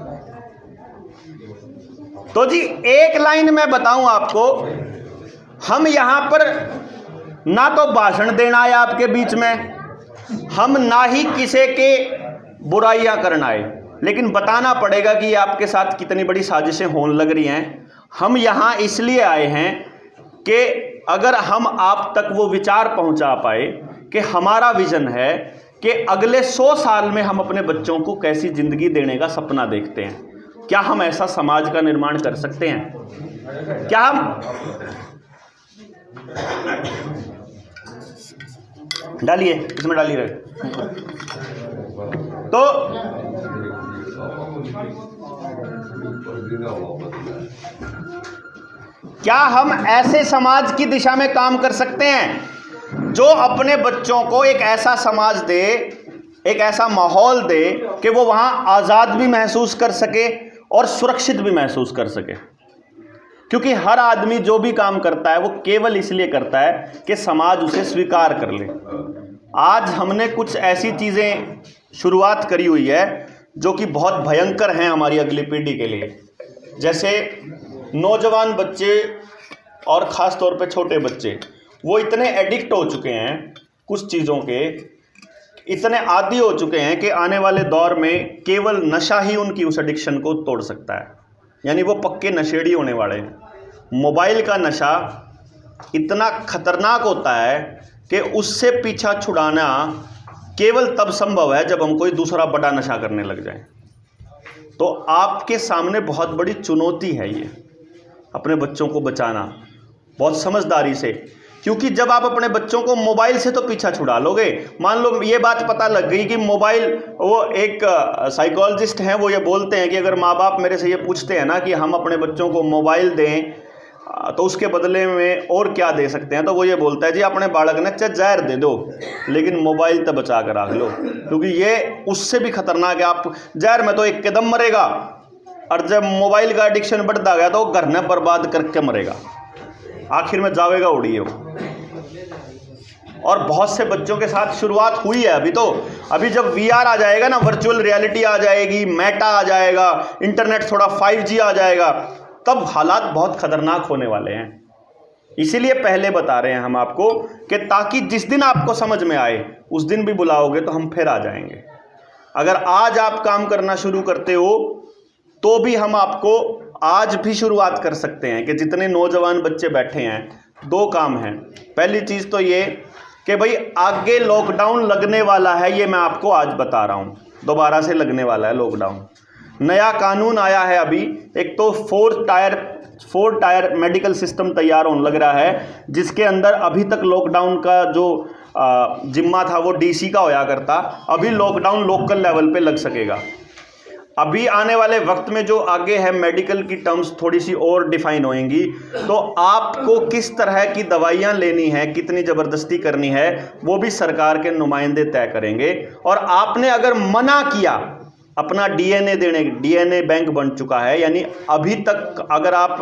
तो जी एक लाइन में बताऊं आपको, हम यहां पर ना तो भाषण देना आए आपके बीच में, हम ना ही किसी के बुराइयां करना आए, लेकिन बताना पड़ेगा कि ये आपके साथ कितनी बड़ी साजिशें होने लग रही हैं। हम यहाँ इसलिए आए हैं कि अगर हम आप तक वो विचार पहुँचा पाए कि हमारा विज़न है कि अगले 100 साल में हम अपने बच्चों को कैसी ज़िंदगी देने का सपना देखते हैं, क्या हम ऐसा समाज का निर्माण कर सकते हैं? क्या हम डालिए इसमें डालिए रहे तो क्या हम ऐसे समाज की दिशा में काम कर सकते हैं जो अपने बच्चों को एक ऐसा समाज दे, एक ऐसा माहौल दे कि वो वहाँ आज़ाद भी महसूस कर सके और सुरक्षित भी महसूस कर सके? क्योंकि हर आदमी जो भी काम करता है वो केवल इसलिए करता है कि समाज उसे स्वीकार कर ले। आज हमने कुछ ऐसी चीज़ें शुरुआत करी हुई है जो कि बहुत भयंकर हैं हमारी अगली पीढ़ी के लिए। जैसे नौजवान बच्चे और ख़ास तौर पे छोटे बच्चे, वो इतने एडिक्ट हो चुके हैं कुछ चीज़ों के, इतने आदी हो चुके हैं कि आने वाले दौर में केवल नशा ही उनकी उस एडिक्शन को तोड़ सकता है। यानी वो पक्के नशेड़ी होने वाले हैं। मोबाइल का नशा इतना खतरनाक होता है कि उससे पीछा छुड़ाना केवल तब संभव है जब हम कोई दूसरा बड़ा नशा करने लग जाएं। तो आपके सामने बहुत बड़ी चुनौती है ये, अपने बच्चों को बचाना बहुत समझदारी से। क्योंकि जब आप अपने बच्चों को मोबाइल से तो पीछा छुड़ा लोगे, मान लो ये बात पता लग गई कि मोबाइल, वो एक साइकोलॉजिस्ट हैं, वो ये बोलते हैं कि अगर माँ बाप मेरे से ये पूछते हैं ना कि हम अपने बच्चों को मोबाइल दें तो उसके बदले में और क्या दे सकते हैं, तो वो ये बोलता है जी अपने बालक ने चाहे जहर दे दो लेकिन मोबाइल तो बचा कर रख लो, क्योंकि ये उससे भी खतरनाक है। आप जहर में तो एक कदम मरेगा और जब मोबाइल का एडिक्शन बढ़ता गया तो वो घर ने बर्बाद करके मरेगा, आखिर में जावेगा उड़िए। और बहुत से बच्चों के साथ शुरुआत हुई है अभी जब VR आ जाएगा ना, वर्चुअल रियलिटी आ जाएगी, मेटा आ जाएगा, इंटरनेट थोड़ा 5G आ जाएगा, तब हालात बहुत खतरनाक होने वाले हैं। इसीलिए पहले बता रहे हैं हम आपको कि ताकि जिस दिन आपको समझ में आए उस दिन भी बुलाओगे तो हम फिर आ जाएंगे। अगर आज आप काम करना शुरू करते हो तो भी हम आपको आज भी शुरुआत कर सकते हैं कि जितने नौजवान बच्चे बैठे हैं, 2 काम हैं। पहली चीज़ तो ये कि भाई आगे लॉकडाउन लगने वाला है, ये मैं आपको आज बता रहा हूँ, दोबारा से लगने वाला है लॉकडाउन। नया कानून आया है अभी, एक तो 4 टायर मेडिकल सिस्टम तैयार होने लग रहा है, जिसके अंदर अभी तक लॉकडाउन का जो जिम्मा था वो DC का होया करता, अभी लॉकडाउन लोकल लेवल पे लग सकेगा। अभी आने वाले वक्त में जो आगे है मेडिकल की टर्म्स थोड़ी सी और डिफाइन होएंगी, तो आपको किस तरह की दवाइयाँ लेनी है, कितनी ज़बरदस्ती करनी है, वो भी सरकार के नुमाइंदे तय करेंगे। और आपने अगर मना किया अपना DNA देने, DNA बैंक बन चुका है, यानी अभी तक अगर आप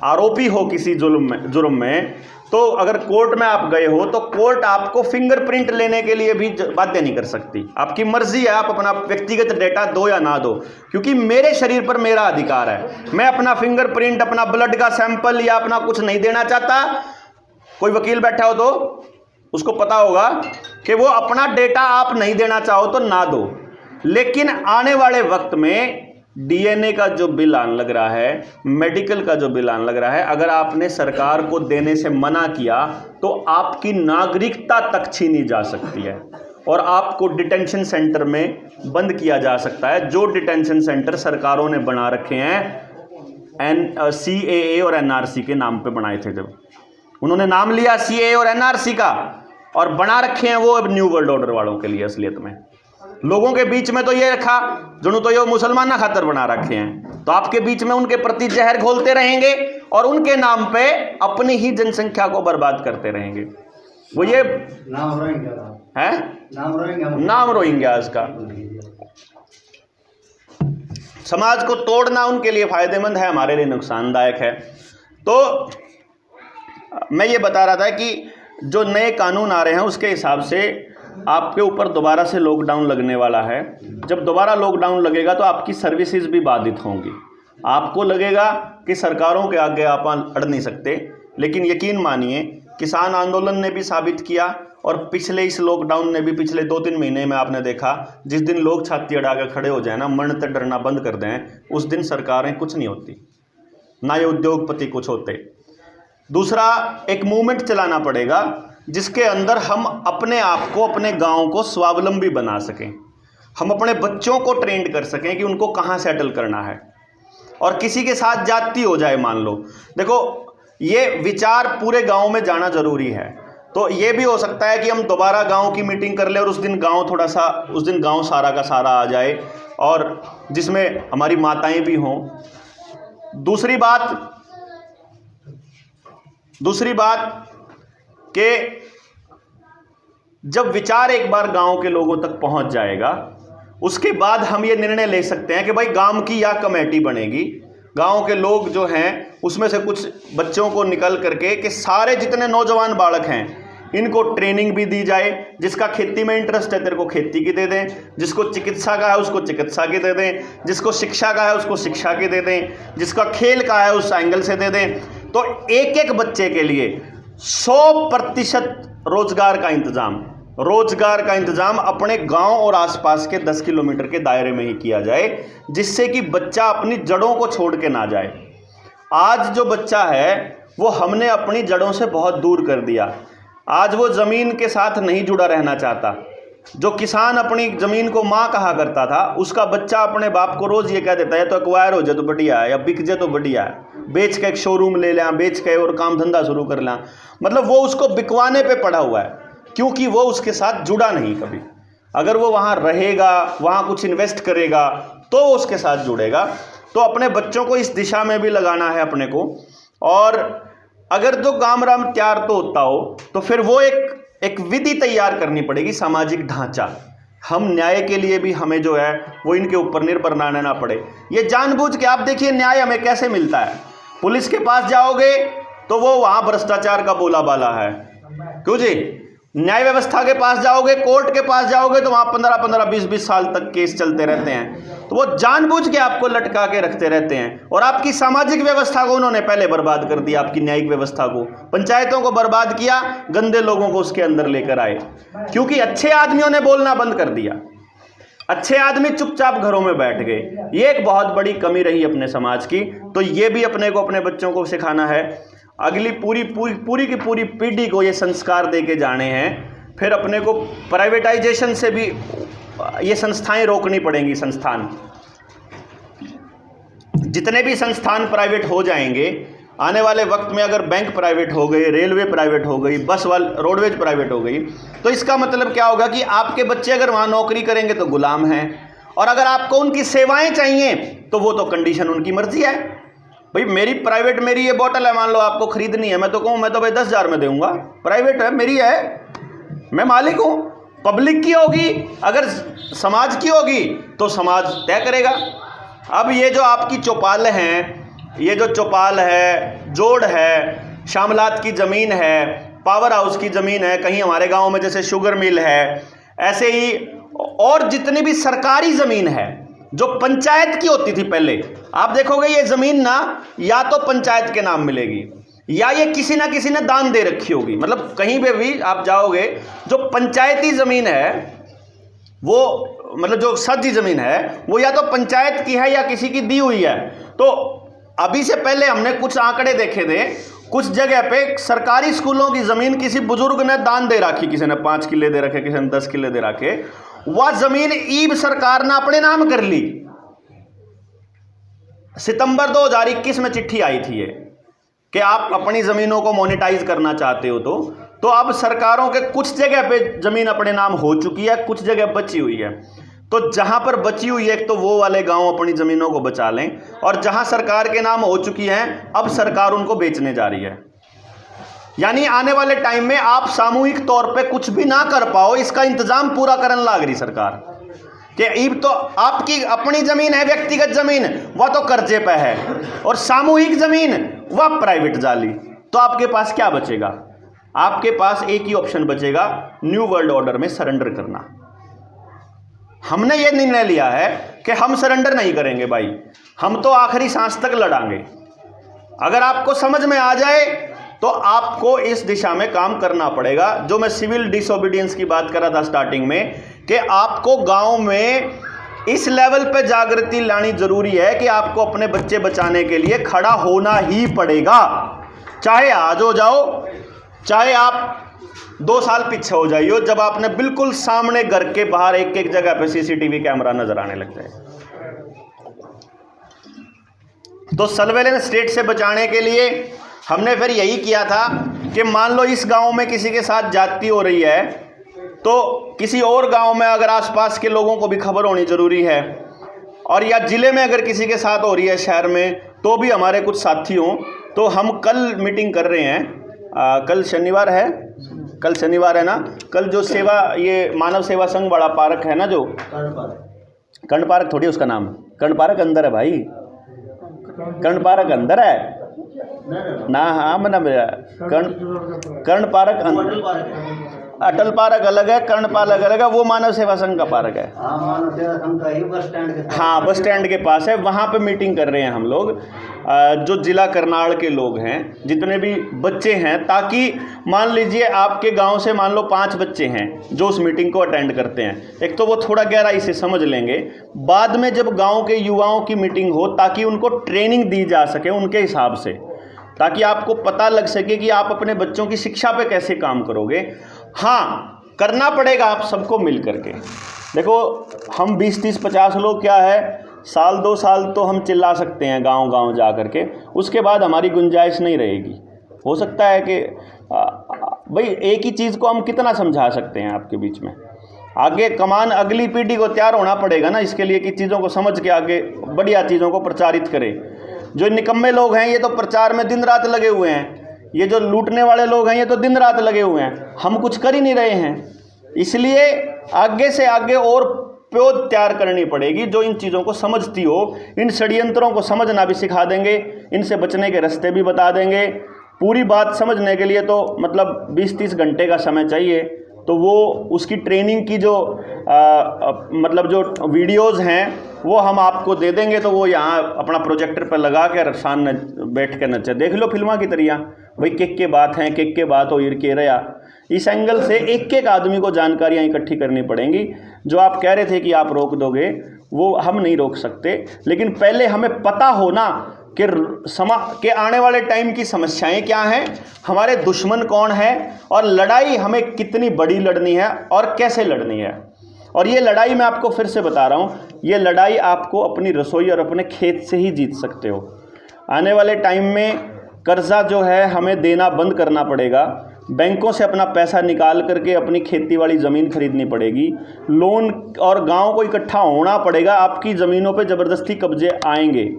आरोपी हो किसी जुर्म में, तो अगर कोर्ट में आप गए हो तो कोर्ट आपको फिंगरप्रिंट लेने के लिए भी बाध्य नहीं कर सकती। आपकी मर्जी है, आप अपना व्यक्तिगत डेटा दो या ना दो, क्योंकि मेरे शरीर पर मेरा अधिकार है। मैं अपना फिंगरप्रिंट, अपना ब्लड का सैंपल या अपना कुछ नहीं देना चाहता। कोई वकील बैठा हो तो उसको पता होगा कि वो अपना डेटा आप नहीं देना चाहो तो ना दो। लेकिन आने वाले वक्त में DNA का जो बिल आने लग रहा है, मेडिकल का जो बिल आने लग रहा है, अगर आपने सरकार को देने से मना किया तो आपकी नागरिकता तक छीनी जा सकती है और आपको डिटेंशन सेंटर में बंद किया जा सकता है। जो डिटेंशन सेंटर सरकारों ने बना रखे हैं CAA और NRC के नाम पे बनाए थे, जब उन्होंने नाम लिया CAA और NRC का और बना रखे हैं वो अब न्यू वर्ल्ड ऑर्डर वालों के लिए। असलियत में लोगों के बीच में तो ये रखा जुनू तो ये मुसलमान ना खातर बना रखे हैं, तो आपके बीच में उनके प्रति जहर घोलते रहेंगे और उनके नाम पे अपनी ही जनसंख्या को बर्बाद करते रहेंगे। वो ये नाम रोहिंग्या का समाज को तोड़ना उनके लिए फायदेमंद है, हमारे लिए नुकसानदायक है। तो मैं ये बता रहा था कि जो नए कानून आ रहे हैं उसके हिसाब से आपके ऊपर दोबारा से लॉकडाउन लगने वाला है। जब दोबारा लॉकडाउन लगेगा तो आपकी सर्विसेज भी बाधित होंगी। आपको लगेगा कि सरकारों के आगे आप अड़ नहीं सकते, लेकिन यकीन मानिए किसान आंदोलन ने भी साबित किया और पिछले इस लॉकडाउन ने भी, पिछले 2-3 महीने में आपने देखा, जिस दिन लोग छाती अड़ा के खड़े हो जाए ना, मरने तक डरना बंद कर दें, उस दिन सरकारें कुछ नहीं होती। ना ये उद्योगपति कुछ होते। दूसरा, एक मूवमेंट चलाना पड़ेगा जिसके अंदर हम अपने आप को, अपने गांव को स्वावलंबी बना सकें, हम अपने बच्चों को ट्रेंड कर सकें कि उनको कहाँ सेटल करना है, और किसी के साथ जाति हो जाए मान लो। देखो, ये विचार पूरे गांव में जाना जरूरी है। तो ये भी हो सकता है कि हम दोबारा गांव की मीटिंग कर लें और उस दिन गांव सारा का सारा आ जाए और जिसमें हमारी माताएं भी हों। दूसरी बात कि जब विचार एक बार गांव के लोगों तक पहुंच जाएगा, उसके बाद हम ये निर्णय ले सकते हैं कि भाई गांव की या कमेटी बनेगी, गांव के लोग जो हैं उसमें से कुछ बच्चों को निकल करके कि सारे जितने नौजवान बालक हैं इनको ट्रेनिंग भी दी जाए। जिसका खेती में इंटरेस्ट है तेरे को खेती की दे दें, जिसको चिकित्सा का है उसको चिकित्सा की दे दें, जिसको शिक्षा का है उसको शिक्षा की दे दें, जिसका खेल का है उस एंगल से दे दें। तो एक एक बच्चे के लिए 100% रोजगार का इंतजाम अपने गांव और आसपास के 10 किलोमीटर के दायरे में ही किया जाए, जिससे कि बच्चा अपनी जड़ों को छोड़ के ना जाए। आज जो बच्चा है वो हमने अपनी जड़ों से बहुत दूर कर दिया। आज वो ज़मीन के साथ नहीं जुड़ा रहना चाहता। जो किसान अपनी ज़मीन को माँ कहा करता था, उसका बच्चा अपने बाप को रोज़ ये कह देता है तो एक्वायर हो जाए तो बढ़िया है, या बिक जाए तो बढ़िया है, बेच के एक शोरूम ले लें, बेच के और काम धंधा शुरू कर लें। मतलब वो उसको बिकवाने पे पड़ा हुआ है, क्योंकि वो उसके साथ जुड़ा नहीं कभी। अगर वो वहाँ रहेगा, वहाँ कुछ इन्वेस्ट करेगा तो उसके साथ जुड़ेगा। तो अपने बच्चों को इस दिशा में भी लगाना है अपने को। और अगर जो गाम राम तैयार तो होता हो तो फिर वो एक विधि तैयार करनी पड़ेगी, सामाजिक ढांचा। हम न्याय के लिए भी हमें जो है वो इनके ऊपर निर्भर ना रहना पड़े। ये जानबूझ के आप देखिए न्याय हमें कैसे मिलता है। पुलिस के पास जाओगे तो वो वहाँ भ्रष्टाचार का बोला बाला है, क्यों जी। न्याय व्यवस्था के पास जाओगे, कोर्ट के पास जाओगे तो वहाँ 15-15, 20-20 साल तक केस चलते रहते हैं। तो वो जानबूझ के आपको लटका के रखते रहते हैं। और आपकी सामाजिक व्यवस्था को उन्होंने पहले बर्बाद कर दिया, आपकी न्यायिक व्यवस्था को, पंचायतों को बर्बाद किया, गंदे लोगों को उसके अंदर लेकर आए, क्योंकि अच्छे आदमियों ने बोलना बंद कर दिया। अच्छे आदमी चुपचाप घरों में बैठ गए। ये एक बहुत बड़ी कमी रही अपने समाज की। तो ये भी अपने को अपने बच्चों को सिखाना है। अगली पूरी की पूरी पीढ़ी को ये संस्कार दे के जाने हैं। फिर अपने को प्राइवेटाइजेशन से भी ये संस्थाएं रोकनी पड़ेंगी। संस्थान जितने भी संस्थान प्राइवेट हो जाएंगे आने वाले वक्त में, अगर बैंक प्राइवेट हो गए, रेलवे प्राइवेट हो गई, रोडवेज प्राइवेट हो गई, तो इसका मतलब क्या होगा कि आपके बच्चे अगर वहाँ नौकरी करेंगे तो गुलाम हैं, और अगर आपको उनकी सेवाएं चाहिए तो वो तो कंडीशन उनकी मर्जी है। भाई मेरी प्राइवेट, मेरी ये बोतल है, मान लो आपको खरीदनी है, मैं तो कहूँ मैं तो भाई 10,000 में दूंगा, प्राइवेट है, मेरी है, मैं मालिक हूँ। पब्लिक की होगी, अगर समाज की होगी तो समाज तय करेगा। अब ये जो आपकी चौपाल हैं, ये जो चौपाल है, जोड़ है, शामलात की ज़मीन है, पावर हाउस की ज़मीन है, कहीं हमारे गांव में जैसे शुगर मिल है, ऐसे ही और जितनी भी सरकारी ज़मीन है जो पंचायत की होती थी पहले, आप देखोगे ये ज़मीन ना या तो पंचायत के नाम मिलेगी या ये किसी ना किसी ने दान दे रखी होगी। मतलब कहीं पे भी आप जाओगे, जो पंचायती ज़मीन है वो, मतलब जो सज्जी ज़मीन है वो या तो पंचायत की है या किसी की दी हुई है। तो अभी से पहले हमने कुछ आंकड़े देखे थे, कुछ जगह पे सरकारी स्कूलों की ज़मीन किसी बुजुर्ग ने दान दे रखी, किसी ने 5 किले दे रखे, किसी ने 10 किले दे रखे, वह ज़मीन ईब सरकार ने अपने नाम कर ली। सितंबर 2021 में चिट्ठी आई थी ये कि आप अपनी ज़मीनों को मोनेटाइज करना चाहते हो तो अब सरकारों के कुछ जगह पे ज़मीन अपने नाम हो चुकी है, कुछ जगह बची हुई है। तो जहां पर बची हुई है तो वो वाले गांव अपनी ज़मीनों को बचा लें, और जहां सरकार के नाम हो चुकी हैं अब सरकार उनको बेचने जा रही है। यानी आने वाले टाइम में आप सामूहिक तौर पे कुछ भी ना कर पाओ, इसका इंतजाम पूरा करने लग रही सरकार कि ईब तो आपकी अपनी ज़मीन है, व्यक्तिगत ज़मीन वह तो कर्जे पे है, और सामूहिक ज़मीन वह प्राइवेट जाली। तो आपके पास क्या बचेगा? आपके पास एक ही ऑप्शन बचेगा, न्यू वर्ल्ड ऑर्डर में सरेंडर करना। हमने ये निर्णय लिया है कि हम सरेंडर नहीं करेंगे भाई, हम तो आखिरी सांस तक लड़ांगे। अगर आपको समझ में आ जाए तो आपको इस दिशा में काम करना पड़ेगा। जो मैं सिविल डिसोबीडियंस की बात कर रहा था स्टार्टिंग में, कि आपको गांव में इस लेवल पे जागृति लानी जरूरी है कि आपको अपने बच्चे बचाने के लिए खड़ा होना ही पड़ेगा, चाहे आज हो जाओ, चाहे आप 2 साल पीछे हो जाइए, जब आपने बिल्कुल सामने घर के बाहर एक एक जगह पे सीसीटीवी कैमरा नजर आने लग जाए। तो सर्वेलेंस स्टेट से बचाने के लिए हमने फिर यही किया था कि मान लो इस गांव में किसी के साथ जाति हो रही है, तो किसी और गांव में अगर आसपास के लोगों को भी खबर होनी जरूरी है, और या जिले में अगर किसी के साथ हो रही है, शहर में, तो भी हमारे कुछ साथी हों। तो हम कल मीटिंग कर रहे हैं, कल शनिवार है, कल शनिवार है ना, कल जो सेवा, ये मानव सेवा संघ बड़ा पार्क है ना, जो कर्ण पार्क थोड़ी उसका नाम, कर्ण पार्क अंदर है भाई, कर्ण पार्क अंदर है ना, हाँ मना मेरा कर्ण पार्क, अटल पार्क अलग है, कर्ण पार्क अलग है, वो मानव सेवा संघ का पार्क है। मानव सेवा संघ का ही बस स्टैंड के पास, हाँ बस स्टैंड के पास है, वहाँ पे मीटिंग कर रहे हैं हम लोग, जो जिला करनाल के लोग हैं, जितने भी बच्चे हैं, ताकि मान लीजिए आपके गांव से मान लो 5 बच्चे हैं जो उस मीटिंग को अटेंड करते हैं, एक तो वो थोड़ा गहराई से समझ लेंगे, बाद में जब गांव के युवाओं की मीटिंग हो, ताकि उनको ट्रेनिंग दी जा सके उनके हिसाब से, ताकि आपको पता लग सके कि आप अपने बच्चों की शिक्षा पे कैसे काम करोगे। हाँ, करना पड़ेगा आप सबको मिल करके। देखो, हम 20, 30, 50 लोग क्या है, साल 2 साल तो हम चिल्ला सकते हैं गांव गांव जा करके, उसके बाद हमारी गुंजाइश नहीं रहेगी। हो सकता है कि भाई एक ही चीज़ को हम कितना समझा सकते हैं आपके बीच में, आगे कमान अगली पीढ़ी को तैयार होना पड़ेगा ना इसके लिए कि चीज़ों को समझ के आगे बढ़िया चीज़ों को प्रचारित करें। जो निकम्मे लोग हैं ये तो प्रचार में दिन रात लगे हुए हैं, ये जो लूटने वाले लोग हैं ये तो दिन रात लगे हुए हैं, हम कुछ कर ही नहीं रहे हैं। इसलिए आगे से आगे और प्योद तैयार करनी पड़ेगी जो इन चीज़ों को समझती हो, इन षड्यंत्रों को समझना भी सिखा देंगे, इनसे बचने के रास्ते भी बता देंगे। पूरी बात समझने के लिए तो मतलब 20-30 घंटे का समय चाहिए, तो वो उसकी ट्रेनिंग की जो मतलब जो वीडियोज़ हैं वो हम आपको दे देंगे, तो वो यहाँ अपना प्रोजेक्टर पर लगा के सामने बैठ के नचे देख लो फिल्मा की तरह भाई, के बात हैं, के बात हो इर के रहा। इस एंगल से एक एक आदमी को जानकारियाँ इकट्ठी करनी पड़ेंगी। जो आप कह रहे थे कि आप रोक दोगे, वो हम नहीं रोक सकते, लेकिन पहले हमें पता होना कि आने वाले टाइम की समस्याएं क्या हैं, हमारे दुश्मन कौन है, और लड़ाई हमें कितनी बड़ी लड़नी है और कैसे लड़नी है। और ये लड़ाई मैं आपको फिर से बता रहा हूँ, ये लड़ाई आपको अपनी रसोई और अपने खेत से ही जीत सकते हो। आने वाले टाइम में कर्जा जो है हमें देना बंद करना पड़ेगा, बैंकों से अपना पैसा निकाल करके अपनी खेती वाली ज़मीन खरीदनी पड़ेगी, लोन और गांव को इकट्ठा होना पड़ेगा। आपकी ज़मीनों पे ज़बरदस्ती कब्जे आएंगे।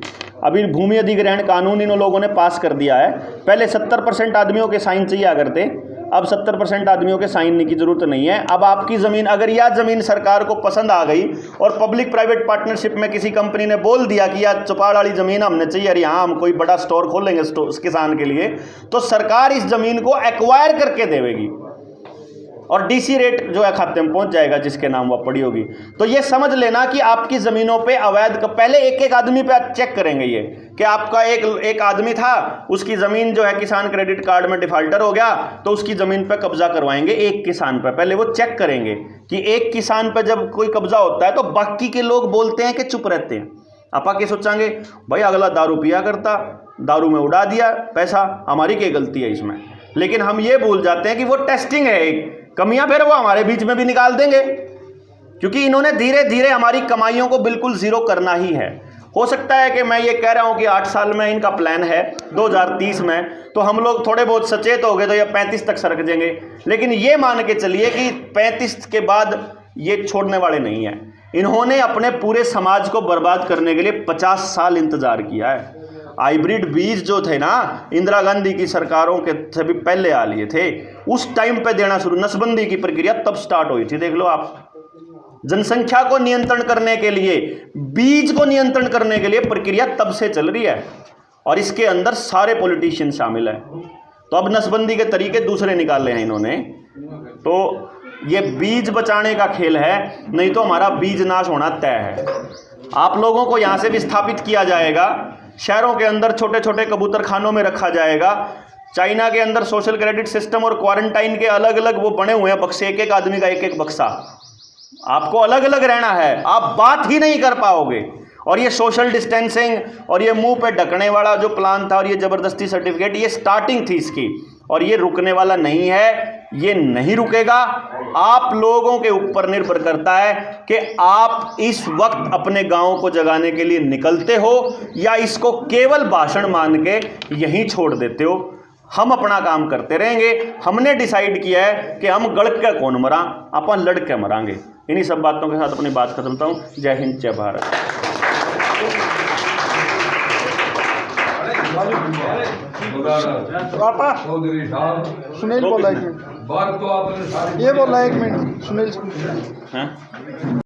अभी भूमि अधिग्रहण कानून इन लोगों ने पास कर दिया है, पहले 70% आदमियों के साइन चाहिए करते, अब 70% आदमियों के साइन की ज़रूरत नहीं है। अब आपकी ज़मीन, अगर यह ज़मीन सरकार को पसंद आ गई और पब्लिक प्राइवेट पार्टनरशिप में किसी कंपनी ने बोल दिया कि यह चौपाड़ वाली ज़मीन हमने चाहिए, अरे यहाँ हम कोई बड़ा स्टोर खोलेंगे किसान के लिए, तो सरकार इस ज़मीन को एक्वायर करके देवेगी और डीसी रेट जो है खाते में पहुंच जाएगा जिसके नाम वह पड़ी होगी। तो ये समझ लेना कि आपकी ज़मीनों पे अवैध पहले एक एक आदमी पे चेक करेंगे ये कि आपका एक आदमी था, उसकी ज़मीन जो है किसान क्रेडिट कार्ड में डिफाल्टर हो गया, तो उसकी ज़मीन पे कब्जा करवाएंगे एक किसान पे। पहले वो चेक करेंगे कि एक किसान पे जब कोई कब्जा होता है तो बाकी के लोग बोलते हैं कि चुप रहते हैं। आप आके सोचेंगे भाई अगला दारू पिया करता, दारू में उड़ा दिया पैसा, हमारी क्या गलती है इसमें। लेकिन हम ये भूल जाते हैं कि वो टेस्टिंग है, एक कमियां फिर वो हमारे बीच में भी निकाल देंगे, क्योंकि इन्होंने धीरे धीरे हमारी कमाइयों को बिल्कुल ज़ीरो करना ही है। हो सकता है कि मैं ये कह रहा हूँ कि 8 साल में इनका प्लान है 2030 में, तो हम लोग थोड़े बहुत सचेत हो गए तो ये 35 तक सरक जाएंगे, लेकिन ये मान के चलिए कि 35 के बाद ये छोड़ने वाले नहीं हैं। इन्होंने अपने पूरे समाज को बर्बाद करने के लिए 50 साल इंतज़ार किया है। हाइब्रिड बीज जो थे ना, इंदिरा गांधी की सरकारों के से भी पहले आ लिए थे, उस टाइम पे देना शुरू, नसबंदी की प्रक्रिया तब स्टार्ट हुई थी। देख लो आप, जनसंख्या को नियंत्रण करने के लिए, बीज को नियंत्रण करने के लिए प्रक्रिया तब से चल रही है, और इसके अंदर सारे पॉलिटिशियन शामिल हैं। तो अब नसबंदी के तरीके दूसरे निकाले हैं इन्होंने। तो ये बीज बचाने का खेल है, नहीं तो हमारा बीज नाश होना तय है। आप लोगों को यहाँ से विस्थापित किया जाएगा, शहरों के अंदर छोटे छोटे कबूतर खानों में रखा जाएगा। चाइना के अंदर सोशल क्रेडिट सिस्टम और क्वारंटाइन के अलग अलग वो बने हुए हैं बक्से, एक एक आदमी का एक एक बक्सा। आपको अलग अलग रहना है, आप बात ही नहीं कर पाओगे। और ये सोशल डिस्टेंसिंग और ये मुंह पे ढकने वाला जो प्लान था और ये ज़बरदस्ती सर्टिफिकेट, ये स्टार्टिंग थी इसकी, और ये रुकने वाला नहीं है, ये नहीं रुकेगा। आप लोगों के ऊपर निर्भर करता है कि आप इस वक्त अपने गांव को जगाने के लिए निकलते हो या इसको केवल भाषण मान के यहीं छोड़ देते हो। हम अपना काम करते रहेंगे। हमने डिसाइड किया है कि हम गड़ के कौन मरा, अपन लड़ के मरांगे। इन्हीं सब बातों के साथ अपनी बात खत्मता हूँ। जय हिंद, जय भारत। चौधरी साहब, सुनील बोला 1 मिनट, बात तो आपने सारी ये बोला 1 मिनट सुनील। हैं?